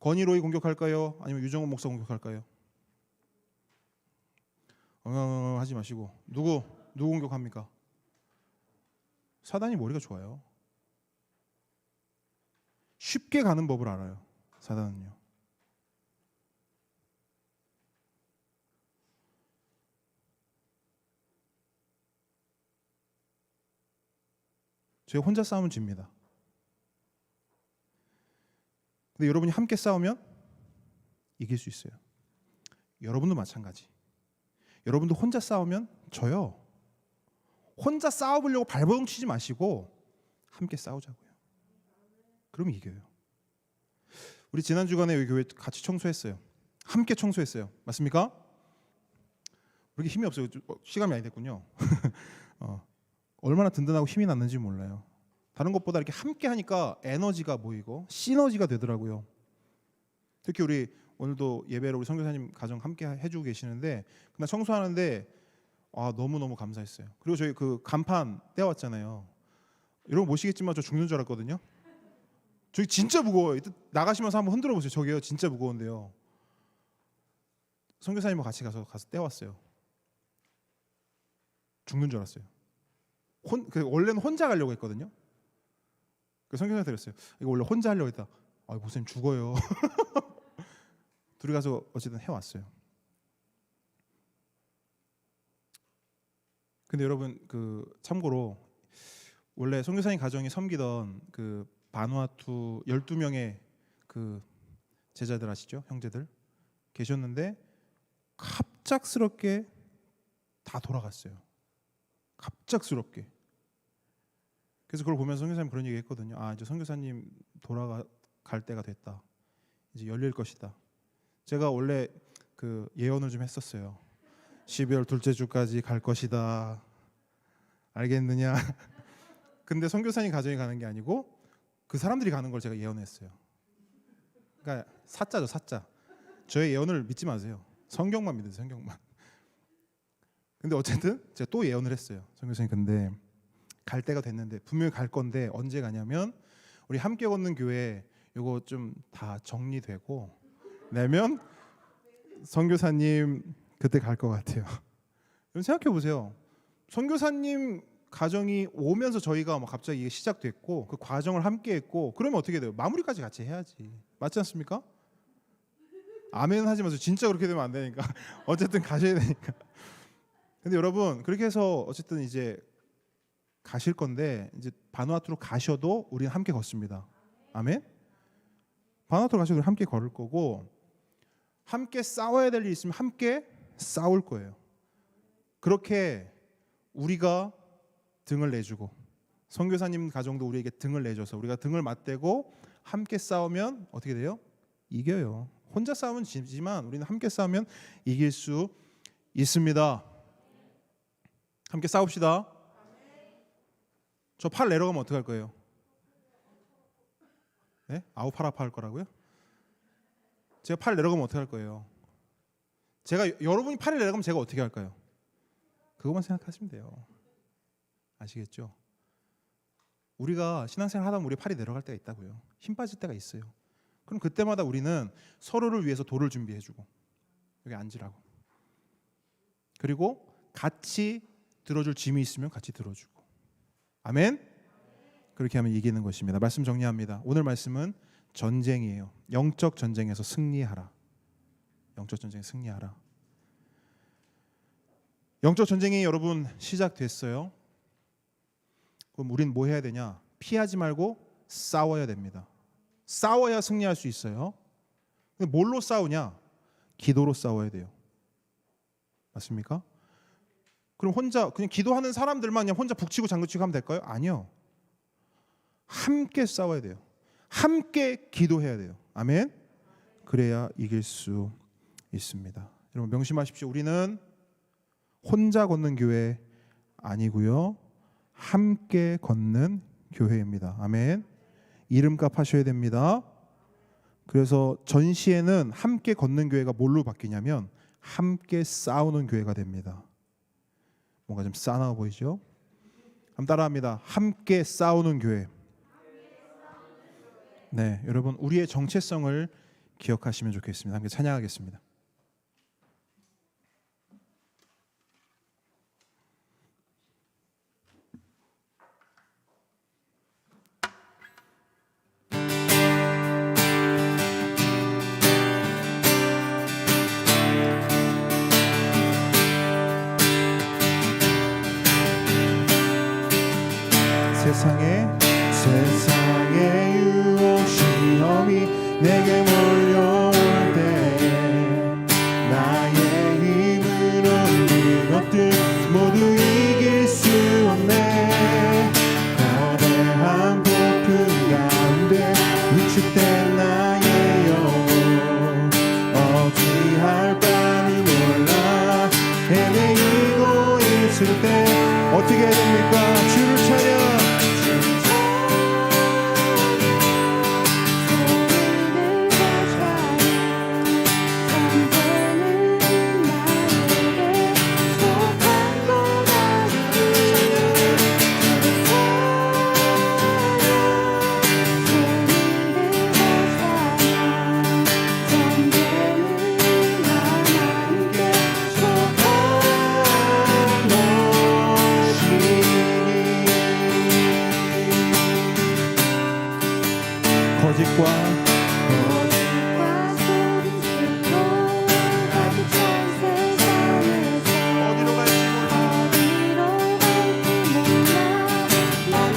건의로이 공격할까요? 아니면 유정훈 목사 공격할까요? 하지 마시고 누구 공격합니까? 사단이 머리가 좋아요. 쉽게 가는 법을 알아요. 사단은요. 제가 혼자 싸우면 집니다. 근데 여러분이 함께 싸우면 이길 수 있어요. 여러분도 마찬가지. 여러분도 혼자 싸우면 져요. 혼자 싸워보려고 발버둥 치지 마시고 함께 싸우자고요. 그럼 이겨요. 우리 지난 주간에 여기 교회 같이 청소했어요. 함께 청소했어요. 맞습니까? 우리 힘이 없어요. 시간이 많이 됐군요. 얼마나 든든하고 힘이 났는지 몰라요. 다른 것보다 이렇게 함께 하니까 에너지가 모이고 시너지가 되더라고요. 특히 우리 오늘도 예배로 우리 선교사님 가정 함께 해주고 계시는데 그날 청소하는데 너무너무 감사했어요. 그리고 저희 그 간판 떼왔잖아요. 여러분 모시겠지만 저 죽는 줄 알았거든요. 저기 진짜 무거워요. 이따 나가시면서 한번 흔들어 보세요. 저기요 진짜 무거운데요. 선교사님과 같이 가서 떼왔어요. 죽는 줄 알았어요. 원래는 혼자 가려고 했거든요. 그 선교사님 드렸어요. 이거 원래 혼자 하려고 했다. 목사님 죽어요. 둘이 가서 어쨌든 해왔어요. 근데 여러분 참고로 원래 선교사님 가정이 섬기던 그 바누아투 12명의 그 제자들 아시죠? 형제들 계셨는데 갑작스럽게 다 돌아갔어요. 갑작스럽게. 그래서 그걸 보면서 선교사님 그런 얘기 했거든요. 아, 이제 선교사님 돌아갈 때가 됐다. 이제 열릴 것이다. 제가 원래 그 예언을 좀 했었어요. 12월 둘째 주까지 갈 것이다. 알겠느냐? 근데 선교사님 가정이 가는 게 아니고 그 사람들이 가는 걸 제가 예언했어요. 그러니까 사자죠, 사자. 저의 예언을 믿지 마세요. 성경만 믿으세요, 성경만. 근데 어쨌든 제가 또 예언을 했어요. 선교사님 근데 갈 때가 됐는데 분명히 갈 건데 언제 가냐면 우리 함께 걷는 교회 요거 좀 다 정리되고 내면 선교사님 그때 갈 것 같아요. 여러분 생각해 보세요. 선교사님 가정이 오면서 저희가 막 갑자기 이게 시작됐고 그 과정을 함께 했고 그러면 어떻게 돼요? 마무리까지 같이 해야지. 맞지 않습니까? 아멘 하지 마세요. 진짜 그렇게 되면 안 되니까. 어쨌든 가셔야 되니까. 근데 여러분 그렇게 해서 어쨌든 이제 가실 건데 이제 바누아투로 가셔도 우리는 함께 걷습니다. 아멘. 바누아투로 가셔도 우리 함께 걸을 거고 함께 싸워야 될 일 있으면 함께 싸울 거예요. 그렇게 우리가 등을 내주고 선교사님 가정도 우리에게 등을 내줘서 우리가 등을 맞대고 함께 싸우면 어떻게 돼요? 이겨요. 혼자 싸우면 지지만 우리는 함께 싸우면 이길 수 있습니다. 함께 싸웁시다. 저 팔 내려가면 어떡할 거예요? 네? 아우 팔 아파 할 거라고요? 제가 팔 내려가면 어떡할 거예요? 제가 여러분이 팔을 내려가면 제가 어떻게 할까요? 그것만 생각하시면 돼요. 아시겠죠? 우리가 신앙생활 하다 보면 우리 팔이 내려갈 때가 있다고요. 힘 빠질 때가 있어요. 그럼 그때마다 우리는 서로를 위해서 돌을 준비해주고 여기 앉으라고. 그리고 같이 들어줄 짐이 있으면 같이 들어주고. 아멘. 그렇게 하면 이기는 것입니다. 말씀 정리합니다. 오늘 말씀은 전쟁이에요. 영적 전쟁에서 승리하라. 영적 전쟁에 승리하라. 영적 전쟁이 여러분 시작됐어요. 그럼 우린 뭐 해야 되냐? 피하지 말고 싸워야 됩니다. 싸워야 승리할 수 있어요. 근데 뭘로 싸우냐? 기도로 싸워야 돼요. 맞습니까? 그럼 혼자 그냥 기도하는 사람들만 그냥 혼자 북치고 장구치고 하면 될까요? 아니요. 함께 싸워야 돼요. 함께 기도해야 돼요. 아멘. 그래야 이길 수 있습니다. 여러분 명심하십시오. 우리는 혼자 걷는 교회 아니고요. 함께 걷는 교회입니다. 아멘. 이름값 하셔야 됩니다. 그래서 전시에는 함께 걷는 교회가 뭘로 바뀌냐면 함께 싸우는 교회가 됩니다. 뭔가 좀 싸나워 보이죠? 한번 따라합니다. 함께 싸우는 교회. 네, 여러분 우리의 정체성을 기억하시면 좋겠습니다. 함께 찬양하겠습니다. 세상의 유혹 시험이 내게 몰려올 때에 나의 힘으로 그것들 모두 이길 수 없네. 거대한 폭풍 가운데 위축된 나의 영혼 어찌할 바를 몰라 헤매이고 있을 때 어떻게 해야 됩니까? 주를 찬양. 거짓과 소리로 가득 찬 세상에서 어디로 갈지 몰라 너무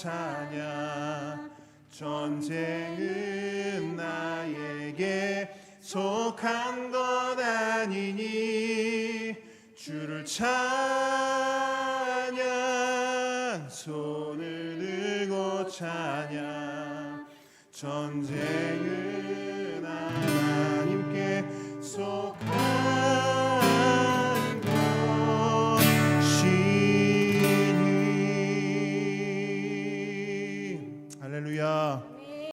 찬양. 전쟁은 나에게 속한 것 아니니 주를 찬양. 손을 들고 찬양. 전쟁은